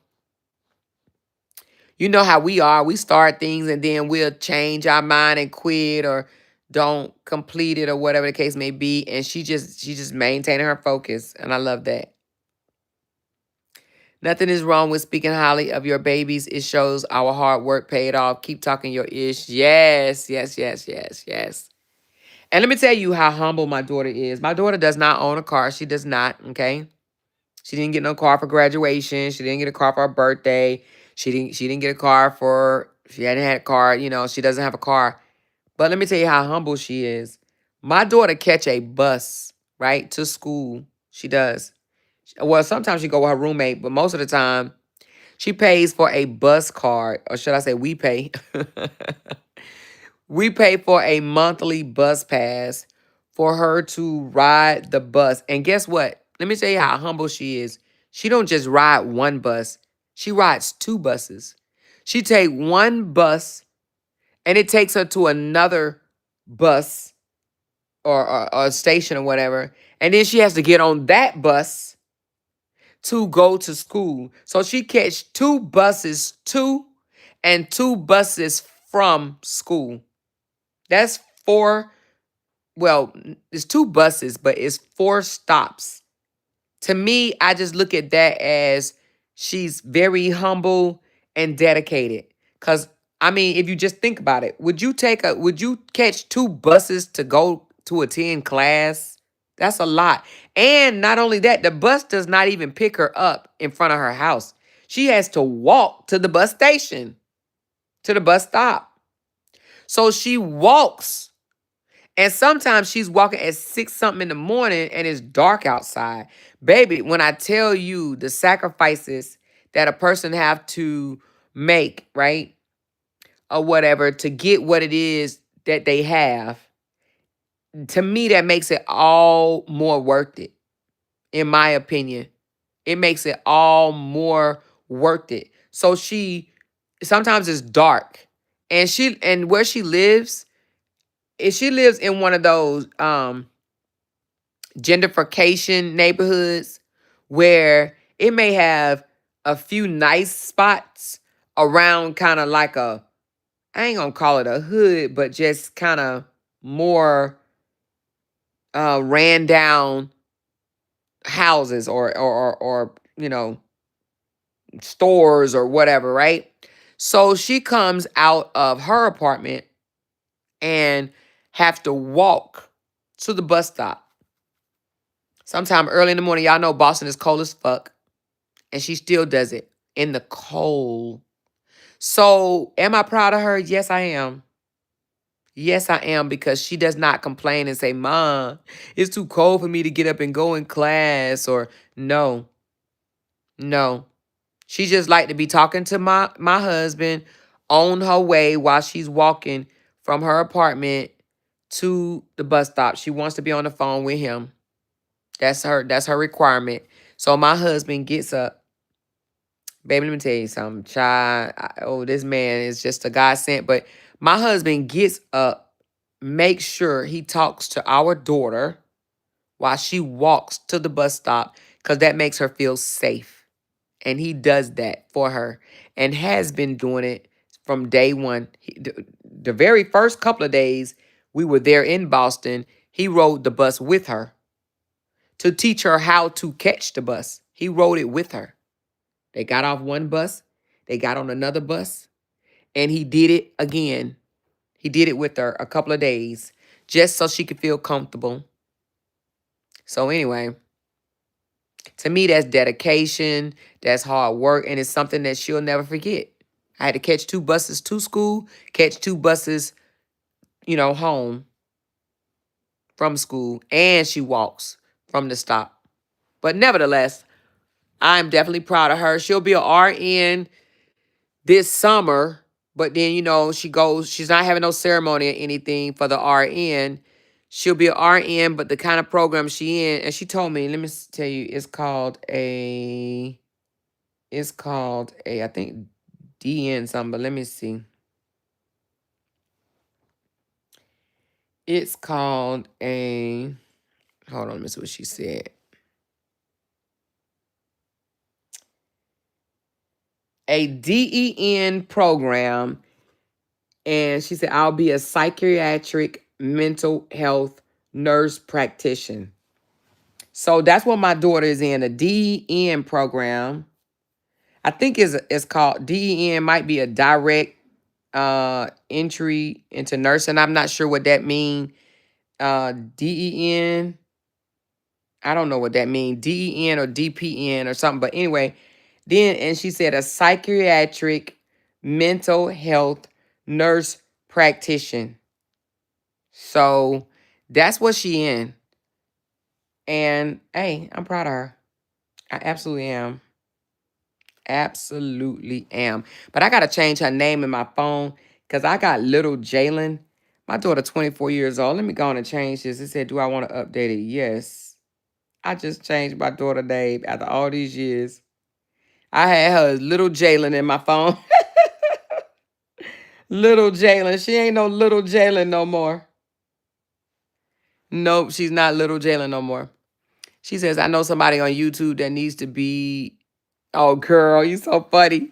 how we are. We start things and then we'll change our mind and quit or don't complete it or whatever the case may be. And she just maintaining her focus. And I love that. Nothing is wrong with speaking highly of your babies. It shows our hard work paid off. Keep talking your ish. Yes, yes, yes, yes, yes. And let me tell you how humble my daughter is. My daughter does not own a car. She does not, okay? She didn't get no car for graduation. She didn't get a car for her birthday. She didn't get a car for, she hadn't had a car. She doesn't have a car. But let me tell you how humble she is. My daughter catch a bus, right, to school. She does. Well, sometimes she go with her roommate, but most of the time, she pays for a bus card. Or should I say we pay? We pay for a monthly bus pass for her to ride the bus. And guess what? Let me tell you how humble she is. She don't just ride one bus. She rides 2 buses. She take one bus and it takes her to another bus or station or whatever. And then she has to get on that bus to go to school. So she catch 2 buses to and 2 buses from school. That's 4. Well, it's 2 buses, but it's 4 stops. To me, I just look at that as she's very humble and dedicated. Because, I mean, if you just think about it, would you catch 2 buses to go to attend class? That's a lot. And not only that, the bus does not even pick her up in front of her house. She has to walk to the bus station, to the bus stop. So she walks. And sometimes she's walking at 6 something in the morning and it's dark outside. Baby, when I tell you the sacrifices that a person have to make, right? Or whatever, to get what it is that they have, to me, that makes it all more worth it. In my opinion, it makes it all more worth it. So sometimes it's dark. And where she lives, she lives in one of those gentrification neighborhoods where it may have a few nice spots around kind of like I ain't gonna call it a hood, but just kind of more ran down houses or stores or whatever, right? So she comes out of her apartment and have to walk to the bus stop. Sometime early in the morning, y'all know Boston is cold as fuck, and she still does it in the cold. So, am I proud of her? Yes, I am. Yes, I am, because she does not complain and say, "Mom, it's too cold for me to get up and go in class," or no, no. She just like to be talking to my husband on her way while she's walking from her apartment to the bus stop. She wants to be on the phone with him. That's her requirement. So my husband gets up. Baby, let me tell you something. Child, this man is just a godsend. But my husband gets up, makes sure he talks to our daughter while she walks to the bus stop, because that makes her feel safe. And he does that for her and has been doing it from day one. The very first couple of days we were there in Boston, he rode the bus with her to teach her how to catch the bus. He rode it with her. They got off one bus, they got on another bus, and he did it again. He did it with her a couple of days just so she could feel comfortable. So anyway, to me, that's dedication, that's hard work, and it's something that she'll never forget. I had to catch 2 buses to school, catch 2 buses, home from school, and she walks from the stop. But nevertheless, I'm definitely proud of her. She'll be an RN this summer, but then, she's not having no ceremony or anything for the RN. She'll be an RN, but the kind of program she in, and she told me, let me tell you, it's called a, I think DN something, but let me see. It's called hold on, let me see what she said. A DEN program. And she said, I'll be a psychiatric mental health nurse practitioner. So that's what my daughter is in, a DEN program. I think it's called DEN, might be a direct entry into nursing. I'm not sure what that means. DEN, I don't know what that means. DEN or DPN or something. But anyway, and she said a psychiatric mental health nurse practitioner. So that's what she in. And hey, I'm proud of her. I absolutely am. Absolutely am. But I got to change her name in my phone because I got little Jalen. My daughter, 24 years old. Let me go on and change this. It said, do I want to update it? Yes. I just changed my daughter name after all these years. I had her as little Jalen in my phone. Little Jalen. She ain't no little Jalen no more. Nope, she's not little Jalen no more. She says, I know somebody on YouTube that needs to be. Oh, girl, you so funny.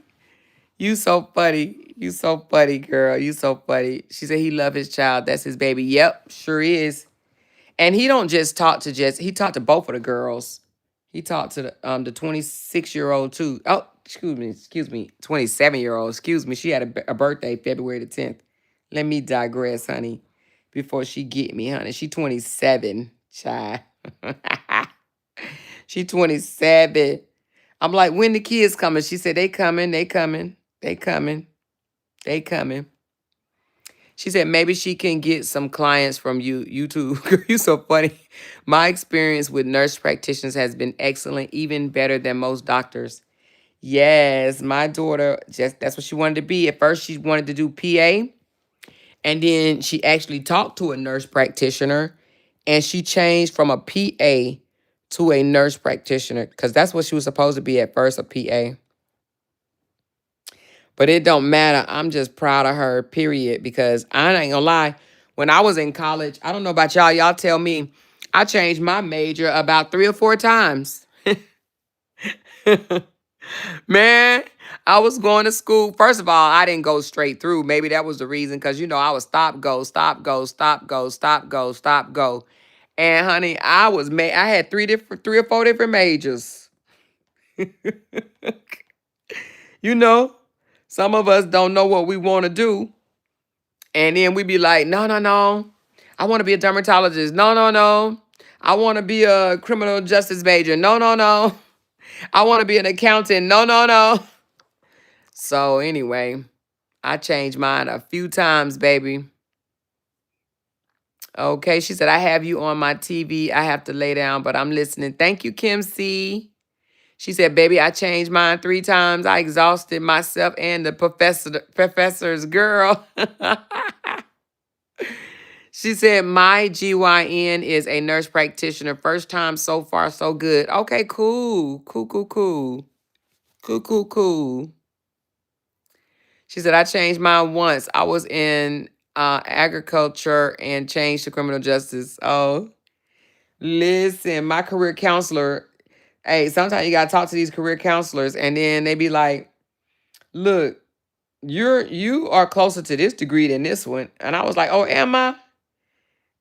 You so funny. You so funny, girl. You so funny. She said he love his child. That's his baby. Yep, sure is. And he don't just talk to he talked to both of the girls. He talked to the 26-year-old too. Oh, excuse me. 27-year-old. Excuse me. She had a birthday February the 10th. Let me digress, honey, before she get me, honey. She 27, child. She 27. I'm like, when the kids coming? She said, they coming, they coming, they coming, they coming. She said, maybe she can get some clients from YouTube. You so funny. My experience with nurse practitioners has been excellent, even better than most doctors. Yes, my daughter, that's what she wanted to be. At first, she wanted to do PA. And then she actually talked to a nurse practitioner. And she changed from a PA to a nurse practitioner, because that's what she was supposed to be at first, a PA. But it don't matter. I'm just proud of her, period, because I ain't gonna lie. When I was in college, I don't know about y'all. Y'all tell me, I changed my major about 3 or 4 times. Man, I was going to school. First of all, I didn't go straight through. Maybe that was the reason, because I was stop, go, stop, go, stop, go, stop, go, stop, go. And honey, I had three or four different majors. you know, some of us don't know what we want to do. And then we be like, no, no, no. I want to be a dermatologist. No, no, no. I want to be a criminal justice major. No, no, no. I want to be an accountant. No, no, no. So anyway, I changed mine a few times, baby. Okay, she said, I have you on my TV. I have to lay down, but I'm listening. Thank you, Kim C. She said, baby, I changed mine 3 times. I exhausted myself and the professor's girl. She said, my GYN is a nurse practitioner. First time so far, so good. Okay, cool. Cool, cool, cool. Cool, cool, cool. She said, I changed mine once. I was in agriculture and changed to criminal justice. Oh, listen, my career counselor, hey, sometimes you got to talk to these career counselors, and then they be like, look, you are closer to this degree than this one. And I was like, oh, am I?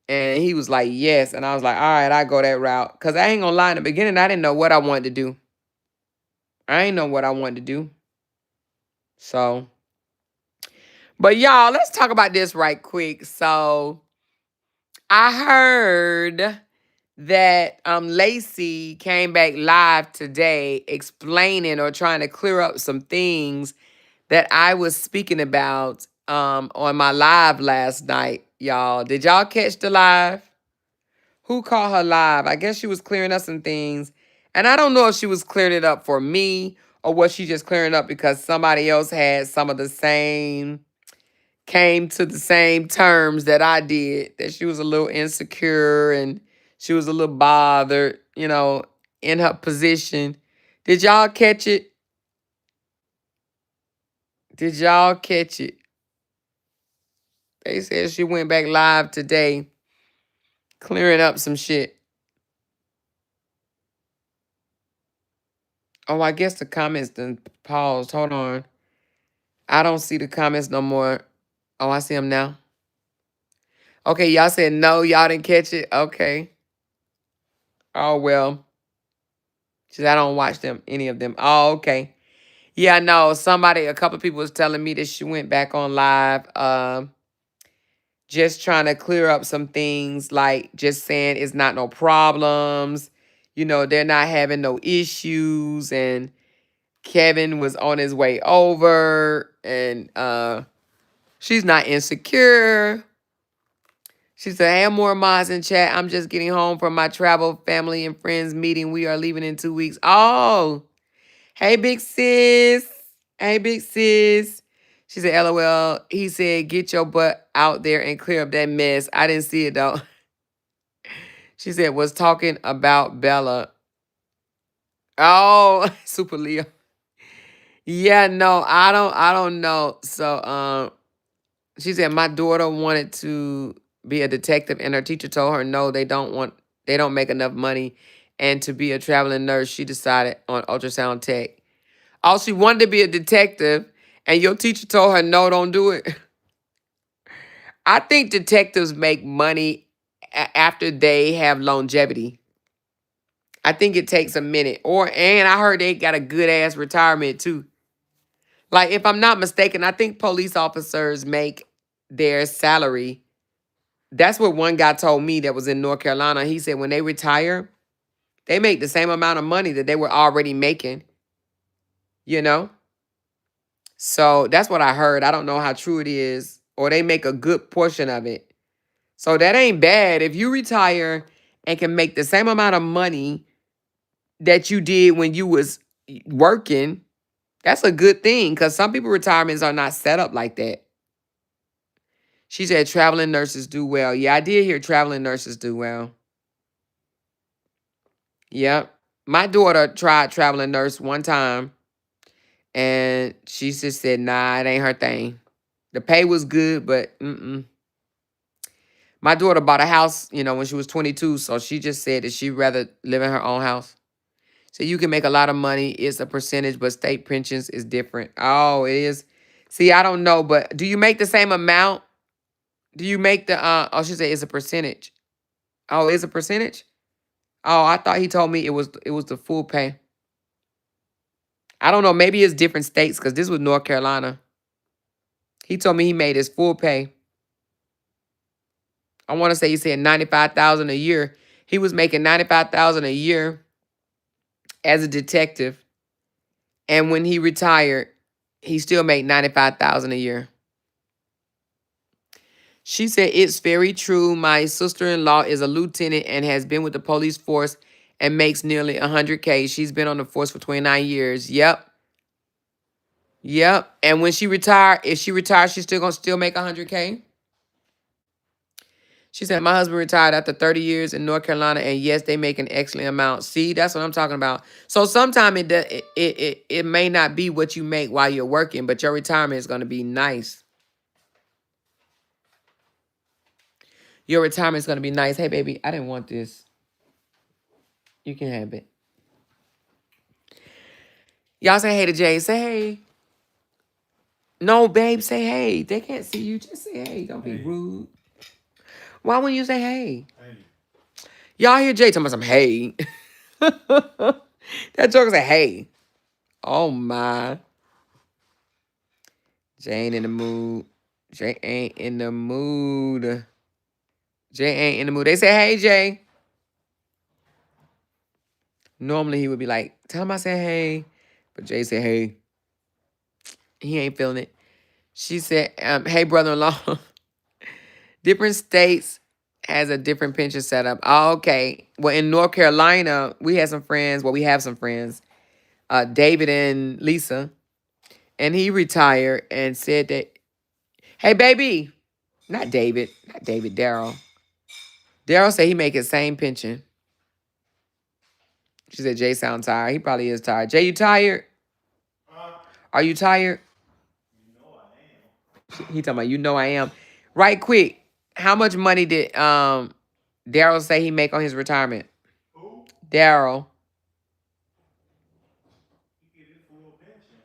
And he was like, yes. And I was like, all right, I go that route. Because I ain't going to lie, in the beginning, I didn't know what I wanted to do. I ain't know what I wanted to do. So, but y'all, let's talk about this right quick. So, I heard that Lacey came back live today explaining or trying to clear up some things that I was speaking about on my live last night, y'all. Did y'all catch the live? Who called her live? I guess she was clearing up some things. And I don't know if she was clearing it up for me or was she just clearing up because somebody else had some of the same, came to the same terms that I did, that she was a little insecure and she was a little bothered, in her position. Did y'all catch it? Did y'all catch it? They said she went back live today, clearing up some shit. Oh, I guess the comments done paused. Hold on. I don't see the comments no more. Oh, I see them now. Okay, y'all said no, y'all didn't catch it. Okay. Oh, well. She said, I don't watch them, any of them. Oh, okay. Yeah, no, a couple of people was telling me that she went back on live, just trying to clear up some things, like just saying it's not no problems. They're not having no issues, and Kevin was on his way over, and she's not insecure. She said, hey, more mods in chat. I'm just getting home from my travel family and friends meeting. We are leaving in 2 weeks. Oh, hey, big sis. Hey, big sis. She said, LOL. He said, get your butt out there and clear up that mess. I didn't see it, though. She said, was talking about Bella. Oh, Super Leo. Yeah, no, I don't know. So, she said, my daughter wanted to be a detective, and her teacher told her, no, they don't make enough money. And to be a traveling nurse, she decided on ultrasound tech. Oh, she wanted to be a detective, and your teacher told her, no, don't do it. I think detectives make money after they have longevity. I think it takes a minute. And I heard they got a good ass retirement too. Like, if I'm not mistaken, I think police officers make their salary. That's what one guy told me that was in North Carolina. He said when they retire, they make the same amount of money that they were already making, you know? So that's what I heard. I don't know how true it is, or they make a good portion of it. So that ain't bad. If you retire and can make the same amount of money that you did when you was working, that's a good thing, because some people retirements are not set up like that. She said traveling nurses do well. Yeah, I did hear traveling nurses do well. Yep. My daughter tried traveling nurse one time, and she just said, nah, it ain't her thing. The pay was good, but My daughter bought a house, when she was 22, so she just said that she'd rather live in her own house. So you can make a lot of money. It's a percentage, but state pensions is different. Oh, it is. See, I don't know, but do you make the same amount? Do you make the oh, she said it's a percentage. Oh, it's a percentage? Oh, I thought he told me it was the full pay. I don't know. Maybe it's different states because this was North Carolina. He told me he made his full pay. I want to say he said 95,000 a year. He was making 95,000 a year as a detective. And when he retired, he still made 95,000 a year. She said, it's very true. My sister-in-law is a lieutenant and has been with the police force and makes nearly 100K. She's been on the force for 29 years. Yep. Yep. And when she retired, if she retires, she's still going to make 100K. She said, my husband retired after 30 years in North Carolina, and yes, they make an excellent amount. See, that's what I'm talking about. So sometimes it may not be what you make while you're working, but your retirement is going to be nice. Your retirement is going to be nice. Hey, baby, I didn't want this. You can have it. Y'all say hey to Jay. Say hey. No, babe, say hey. They can't see you. Just say hey. Don't be rude. Why wouldn't you say hey? Y'all hear Jay talking about some hey. That joker say hey. Oh, my. Jay ain't in the mood. Jay ain't in the mood. Jay ain't in the mood. They say, hey, Jay. Normally, he would be like, tell him I said hey. But Jay said, hey. He ain't feeling it. She said, hey, brother-in-law. Different states has a different pension setup. Oh, okay. Well, in North Carolina, we had some friends. Well, we have some friends. David and Lisa. And he retired and said that, hey, baby. Not David. Not David, Daryl. Daryl said he make his same pension. She said, Jay sounds tired. He probably is tired. Jay, you tired? Are you tired? You know I am. He talking about, you know I am. Right quick, how much money did Daryl say he make on his retirement? Who? Daryl. He get his full pension.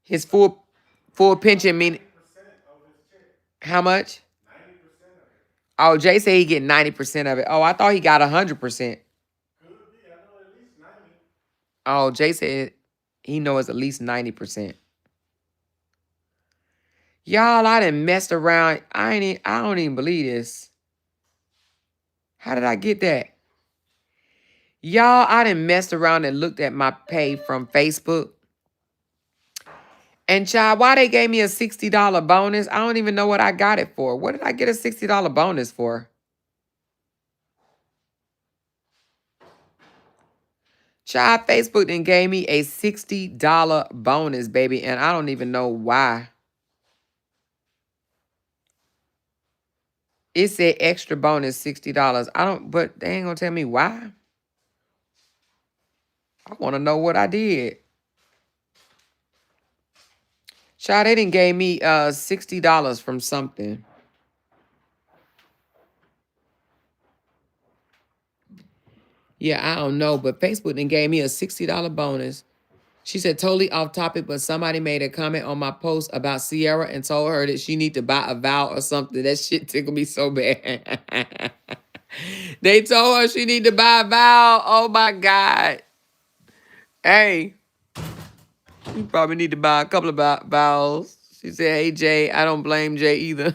His full pension meaning... How much? 90% of it. Oh, Jay said he get 90% of it. Oh, I thought he got 100%. Oh, Jay said he knows at least 90%. Y'all, I done messed around. I don't even believe this. How did I get that? Y'all, I done messed around and looked at my pay from Facebook. And child, why they gave me a $60 bonus? I don't even know what I got it for. What did I get a $60 bonus for? Child, Facebook then gave me a $60 bonus, baby, and I don't even know why. It said extra bonus $60. But they ain't gonna tell me why. I want to know what I did. Child, they didn't gave me $60 from something. Yeah, I don't know, but Facebook then gave me a $60 bonus. She said, totally off topic, but somebody made a comment on my post about Sierra and told her that she need to buy a vowel or something. That shit tickled me so bad. They told her she need to buy a vowel. Oh, my God. Hey, you probably need to buy a couple of vowels. She said, hey, Jay, I don't blame Jay either.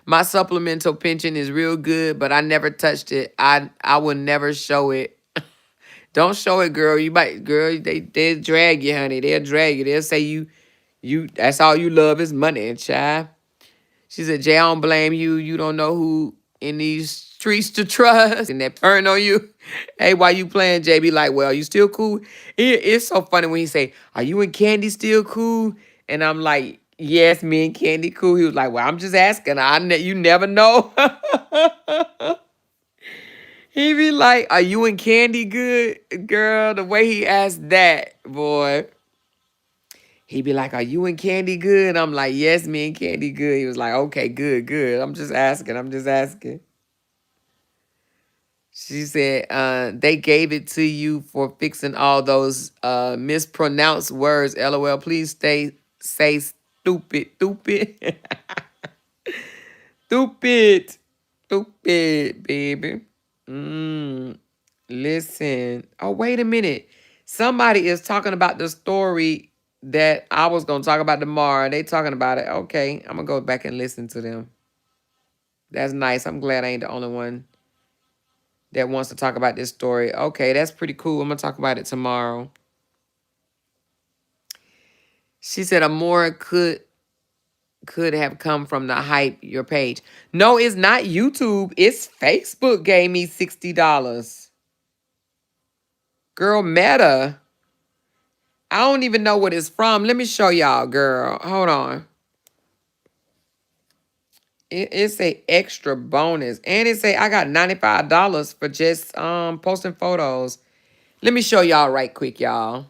My supplemental pension is real good, but I never touched it. I will never show it. Don't show it, girl. You might, girl, they'll drag you, honey. They'll drag you. They'll say you that's all you love is money, child. She said, Jay, I don't blame you. You don't know who in these streets to trust. And they're purring on you. Hey, why you playing, Jay? Be like, well, you still cool? It's so funny when he say, are you and Candy still cool? And I'm like, yes, me and Candy cool. He was like, well, I'm just asking. You never know. He be like, are you and Candy good? Girl, the way he asked that, boy. He be like, are you and Candy good? I'm like, yes, me and Candy good. He was like, okay, good, good. I'm just asking. She said, they gave it to you for fixing all those mispronounced words. LOL. Please say stupid. Stupid. Stupid. Stupid, baby. Listen. Oh, wait a minute. Somebody is talking about the story that I was going to talk about tomorrow. They talking about it. Okay. I'm going to go back and listen to them. That's nice. I'm glad I ain't the only one that wants to talk about this story. Okay, that's pretty cool. I'm going to talk about it tomorrow. She said Amoira could have come from the hype your page. No, it's not YouTube. It's Facebook gave me $60. Girl, Meta. I don't even know what it's from. Let me show y'all, girl. Hold on. It's a extra bonus. And it say I got $95 for just posting photos. Let me show y'all right quick, y'all.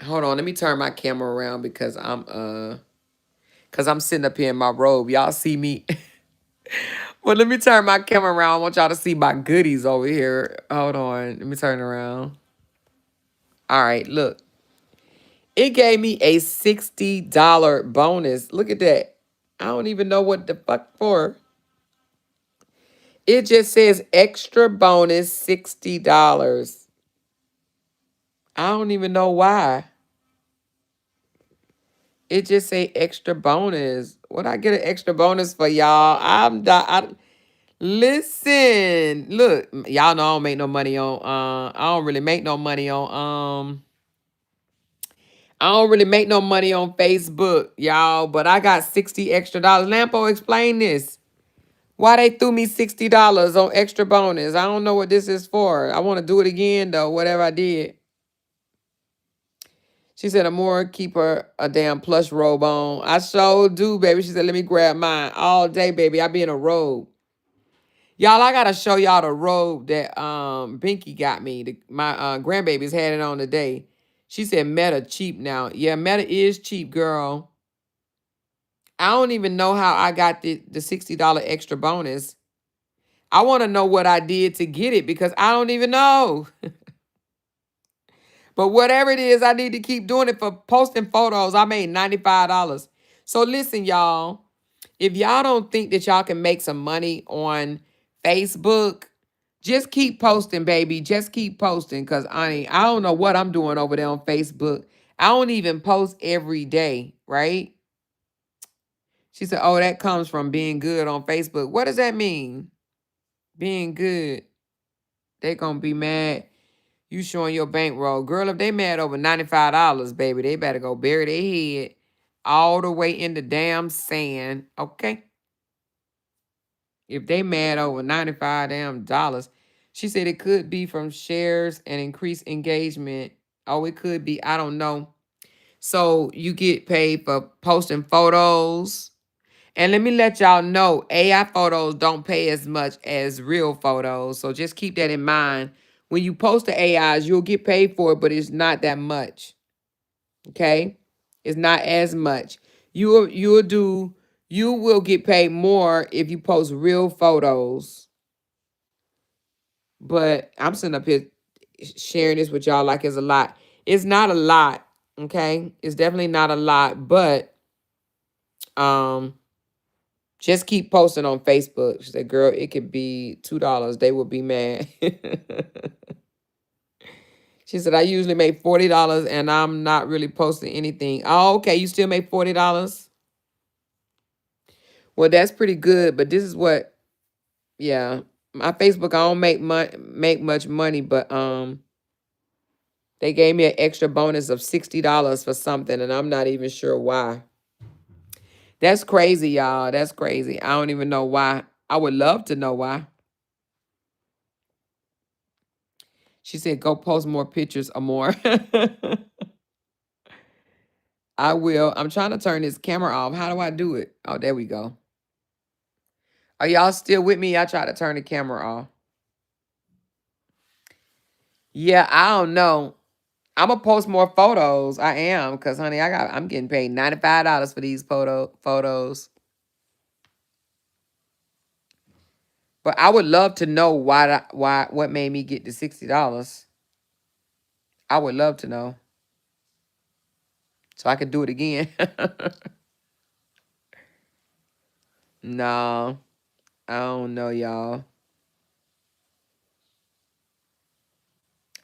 Hold on, let me turn my camera around because I'm sitting up here in my robe. Y'all see me? Well, let me turn my camera around. I want y'all to see my goodies over here. Hold on. Let me turn around. All right, look. It gave me a $60 bonus. Look at that. I don't even know what the fuck for. It just says extra bonus $60. I don't even know why. It just say extra bonus. What I get an extra bonus for, y'all? Listen, look, y'all know I don't make no money on I don't really make no money on I don't really make no money on Facebook, y'all, but I got 60 extra dollars. Lampo, explain this. Why they threw me $60 on extra bonus? I don't know what this is for. I want to do it again though, whatever I did. She said, Amoira, keep her a damn plush robe on. I sure do, baby. She said, let me grab mine all day, baby. I be in a robe. Y'all, I gotta show y'all the robe that Binky got me. My grandbaby's had it on today. She said Meta cheap now. Yeah, Meta is cheap, girl. I don't even know how I got the $60 extra bonus. I want to know what I did to get it because I don't even know. But whatever it is, I need to keep doing it for posting photos. I made $95. So listen, y'all. If y'all don't think that y'all can make some money on Facebook, just keep posting, baby. Just keep posting. Because I don't know what I'm doing over there on Facebook. I don't even post every day, right? She said, oh, that comes from being good on Facebook. What does that mean? Being good. They going to be mad. You showing your bankroll. Girl, if they mad over $95, baby, they better go bury their head all the way in the damn sand. Okay? If they mad over 95 damn dollars. She said it could be from shares and increased engagement. Oh, it could be. I don't know. So you get paid for posting photos. And let me let y'all know, AI photos don't pay as much as real photos. So just keep that in mind. When you post the AIs, you'll get paid for it, but it's not that much. Okay? It's not as much. You will get paid more if you post real photos. But I'm sitting up here sharing this with y'all like it's a lot. It's not a lot, okay? It's definitely not a lot, but just keep posting on Facebook. She said, girl, it could be $2. They will be mad. She said, I usually make $40 and I'm not really posting anything. Oh, okay. You still make $40? Well, that's pretty good, but this is what, yeah. My Facebook, I don't make much money, but they gave me an extra bonus of $60 for something, and I'm not even sure why. That's crazy, y'all. That's crazy. I don't even know why. I would love to know why. She said, go post more pictures or more. I will. I'm trying to turn this camera off. How do I do it? Oh, there we go. Are y'all still with me? I try to turn the camera off. Yeah, I don't know. I'm gonna post more photos. I am, because honey, I'm getting paid $95 for these photos. But I would love to know what made me get the $60. I would love to know. So I could do it again. No, I don't know, y'all.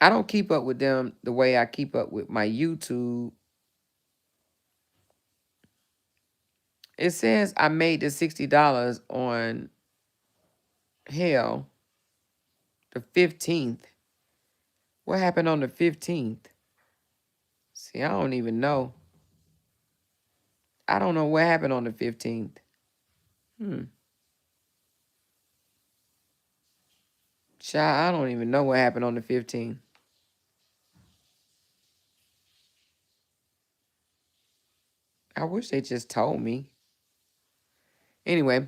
I don't keep up with them the way I keep up with my YouTube. It says I made the $60 on hell the 15th. What happened on the 15th? See, I don't even know. I don't know what happened on the 15th. Child, I don't even know what happened on the 15th. I wish they just told me. Anyway,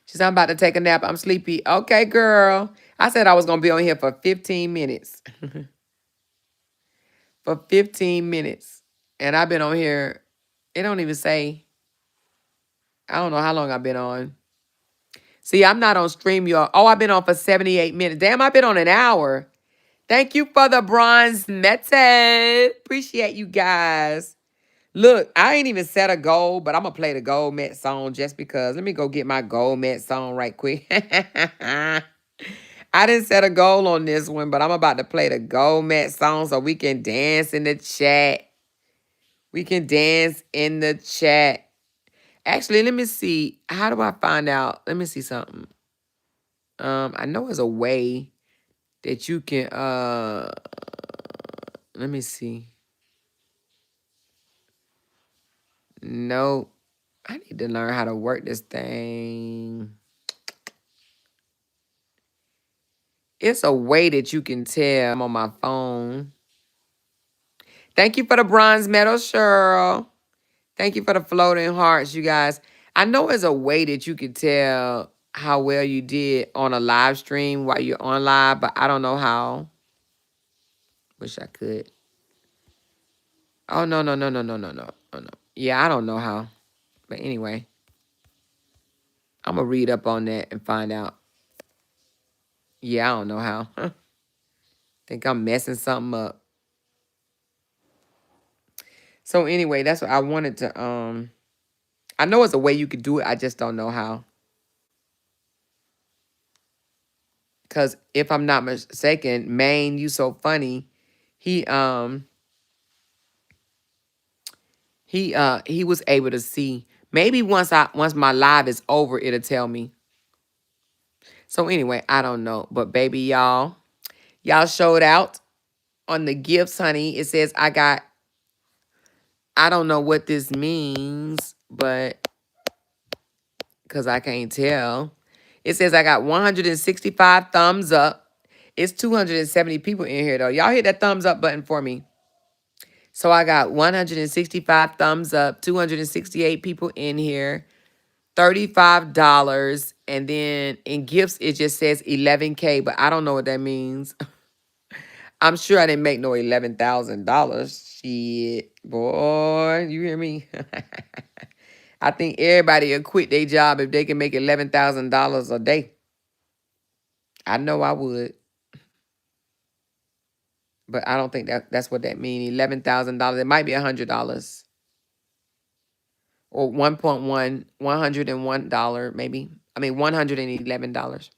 she said, I'm about to take a nap. I'm sleepy. Okay, girl. I said I was going to be on here for 15 minutes. For 15 minutes. And I've been on here. It don't even say. I don't know how long I've been on. See, I'm not on stream, y'all. Oh, I've been on for 78 minutes. Damn, I've been on an hour. Thank you for the bronze medal. Appreciate you guys. Look, I ain't even set a goal, but I'm going to play the gold met song just because. Let me go get my gold met song right quick. I didn't set a goal on this one, but I'm about to play the gold met song so we can dance in the chat. We can dance in the chat. Actually, let me see. How do I find out? Let me see something. I know there's a way that you can, let me see. No, I need to learn how to work this thing. It's a way that you can tell. I'm on my phone. Thank you for the bronze medal, Cheryl. Thank you for the floating hearts, you guys. I know there's a way that you can tell how well you did on a live stream while you're on live, but I don't know how. Wish I could. Oh, no, no, no, no, no, no, no. Oh, no. Yeah, I don't know how. But anyway, I'm going to read up on that and find out. Yeah, I don't know how. Think I'm messing something up. So anyway, that's what I wanted to, I know it's a way you could do it. I just don't know how. Because if I'm not mistaken, Maine, you so funny. He was able to see. Maybe once my live is over, it'll tell me. So anyway, I don't know. But baby, y'all showed out on the gifts, honey. It says I don't know what this means, but because I can't tell. It says I got 165 thumbs up. It's 270 people in here, though. Y'all hit that thumbs up button for me. So I got 165 thumbs up, 268 people in here, $35. And then in gifts, it just says 11K, but I don't know what that means. I'm sure I didn't make no $11,000. Shit, boy, you hear me? I think everybody will quit their job if they can make $11,000 a day. I know I would. But I don't think that's what that means. $11,000. It might be $100. Or $101 maybe. I mean, $111.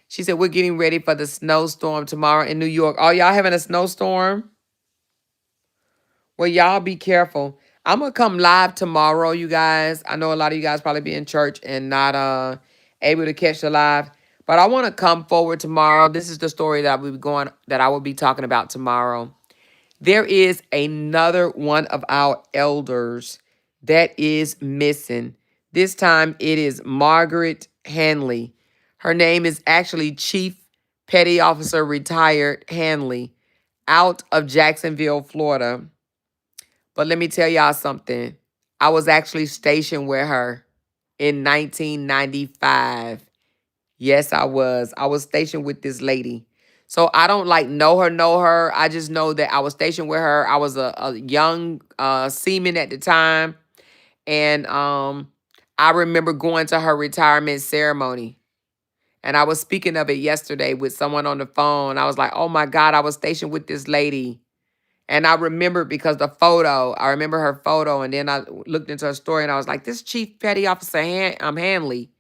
She said, we're getting ready for the snowstorm tomorrow in New York. Oh, y'all having a snowstorm? Well, y'all be careful. I'm going to come live tomorrow, you guys. I know a lot of you guys probably be in church and not able to catch the live. But I want to come forward tomorrow. This is the story that I will be talking about tomorrow. There is another one of our elders that is missing. This time it is Margaret Hanley. Her name is actually Chief Petty Officer Retired Hanley out of Jacksonville, Florida. But let me tell y'all something. I was actually stationed with her in 1995. Yes, I was. I was stationed with this lady. So I don't know her. I just know that I was stationed with her. I was a young seaman at the time. And I remember going to her retirement ceremony. And I was speaking of it yesterday with someone on the phone. I was like, oh my God, I was stationed with this lady. And I remembered because I remember her photo. And then I looked into her story and I was like, this Chief Petty Officer Hanley.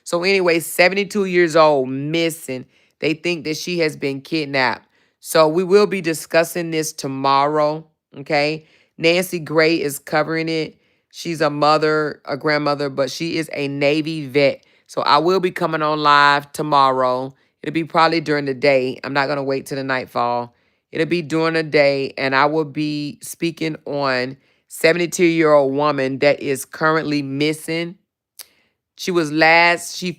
So anyway, 72 years old, missing. They think that she has been kidnapped. So we will be discussing this tomorrow, okay? Nancy Gray is covering it. She's a mother, a grandmother, but she is a Navy vet. So I will be coming on live tomorrow. It'll be probably during the day. I'm not going to wait till the nightfall. It'll be during the day, and I will be speaking on 72-year-old woman that is currently missing. She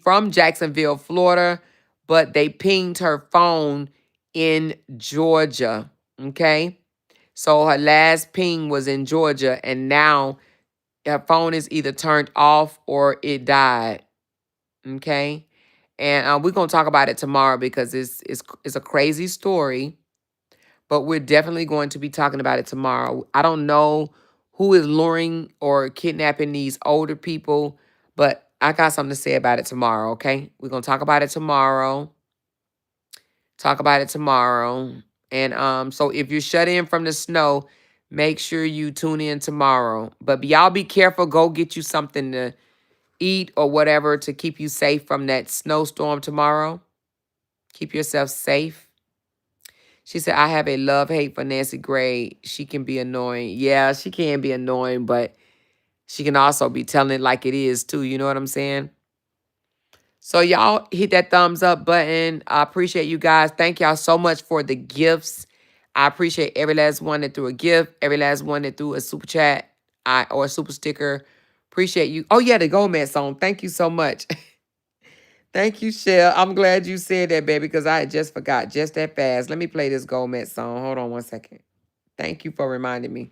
from Jacksonville, Florida, but they pinged her phone in Georgia, okay? So her last ping was in Georgia, and now her phone is either turned off or it died, okay? And we're going to talk about it tomorrow because it's a crazy story, but we're definitely going to be talking about it tomorrow. I don't know who is luring or kidnapping these older people, but I got something to say about it tomorrow, okay? We're going to talk about it tomorrow. And so if you're shut in from the snow, make sure you tune in tomorrow. But y'all be careful. Go get you something to eat or whatever to keep you safe from that snowstorm tomorrow. Keep yourself safe. She said, I have a love-hate for Nancy Gray. She can be annoying. Yeah, she can be annoying, but she can also be telling it like it is, too. You know what I'm saying? So y'all hit that thumbs up button. I appreciate you guys. Thank y'all so much for the gifts. I appreciate every last one that threw a gift, every last one that threw a super chat or a super sticker. Appreciate you. Oh, yeah, the Gomez song. Thank you so much. Thank you, Shell. I'm glad you said that, baby, because I just forgot just that fast. Let me play this Gomez song. Hold on one second. Thank you for reminding me.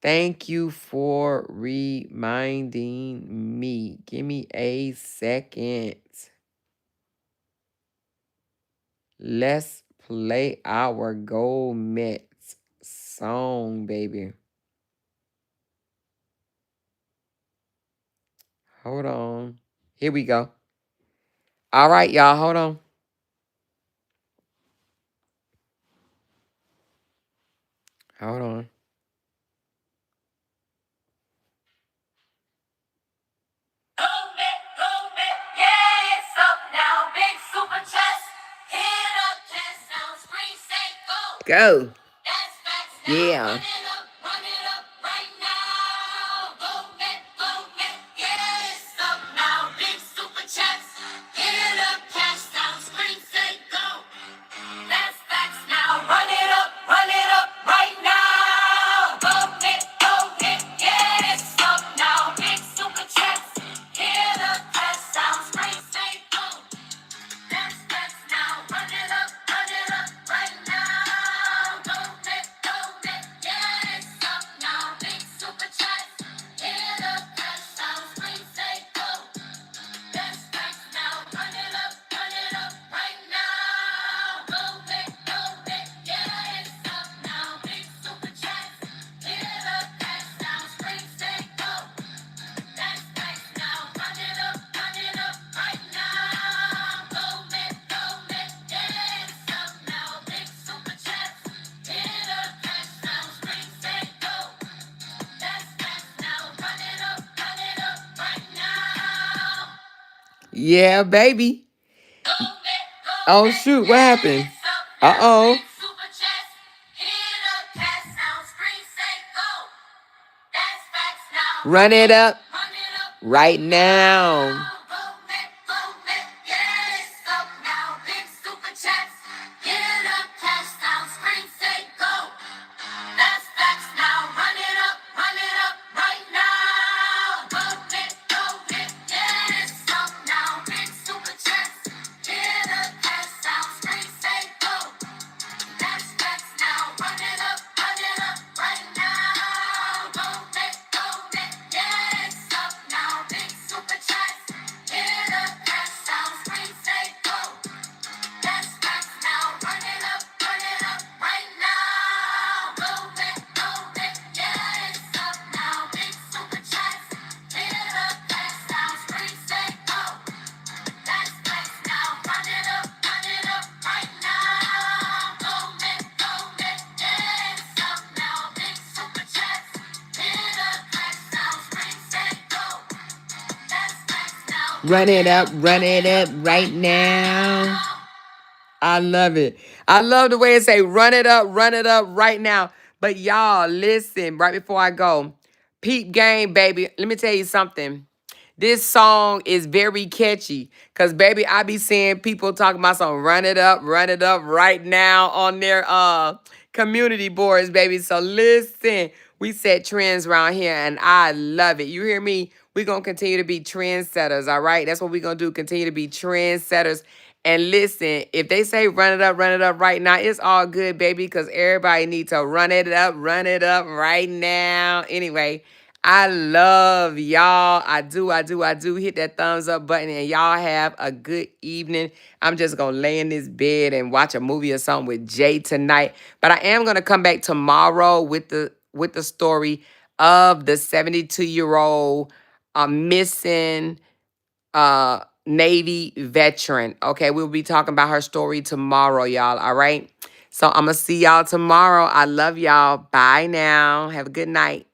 Thank you for reminding me. Give me a second. Let's play our Gomez song, baby. Hold on. Here we go. All right, y'all. Hold on. Hold on. Go. Yeah. Yeah, baby. Oh, shoot. What happened? Uh-oh. Run it up right now. run it up right now. I love it. I love the way it say run it up right now. But y'all, listen, right before I go, peep game, baby. Let me tell you something. This song is very catchy. Cause baby, I be seeing people talking about some run it up right now on their community boards, baby. So listen, we set trends around here and I love it. You hear me? We're gonna continue to be trendsetters, all right? That's what we're gonna do. Continue to be trendsetters. And listen, if they say run it up right now, it's all good, baby, because everybody needs to run it up right now. Anyway, I love y'all. I do. Hit that thumbs up button and y'all have a good evening. I'm just going to lay in this bed and watch a movie or something with Jay tonight. But I am going to come back tomorrow with the story of the 72-year-old missing Navy veteran. Okay, we'll be talking about her story tomorrow, y'all. All right. So I'm going to see y'all tomorrow. I love y'all. Bye now. Have a good night.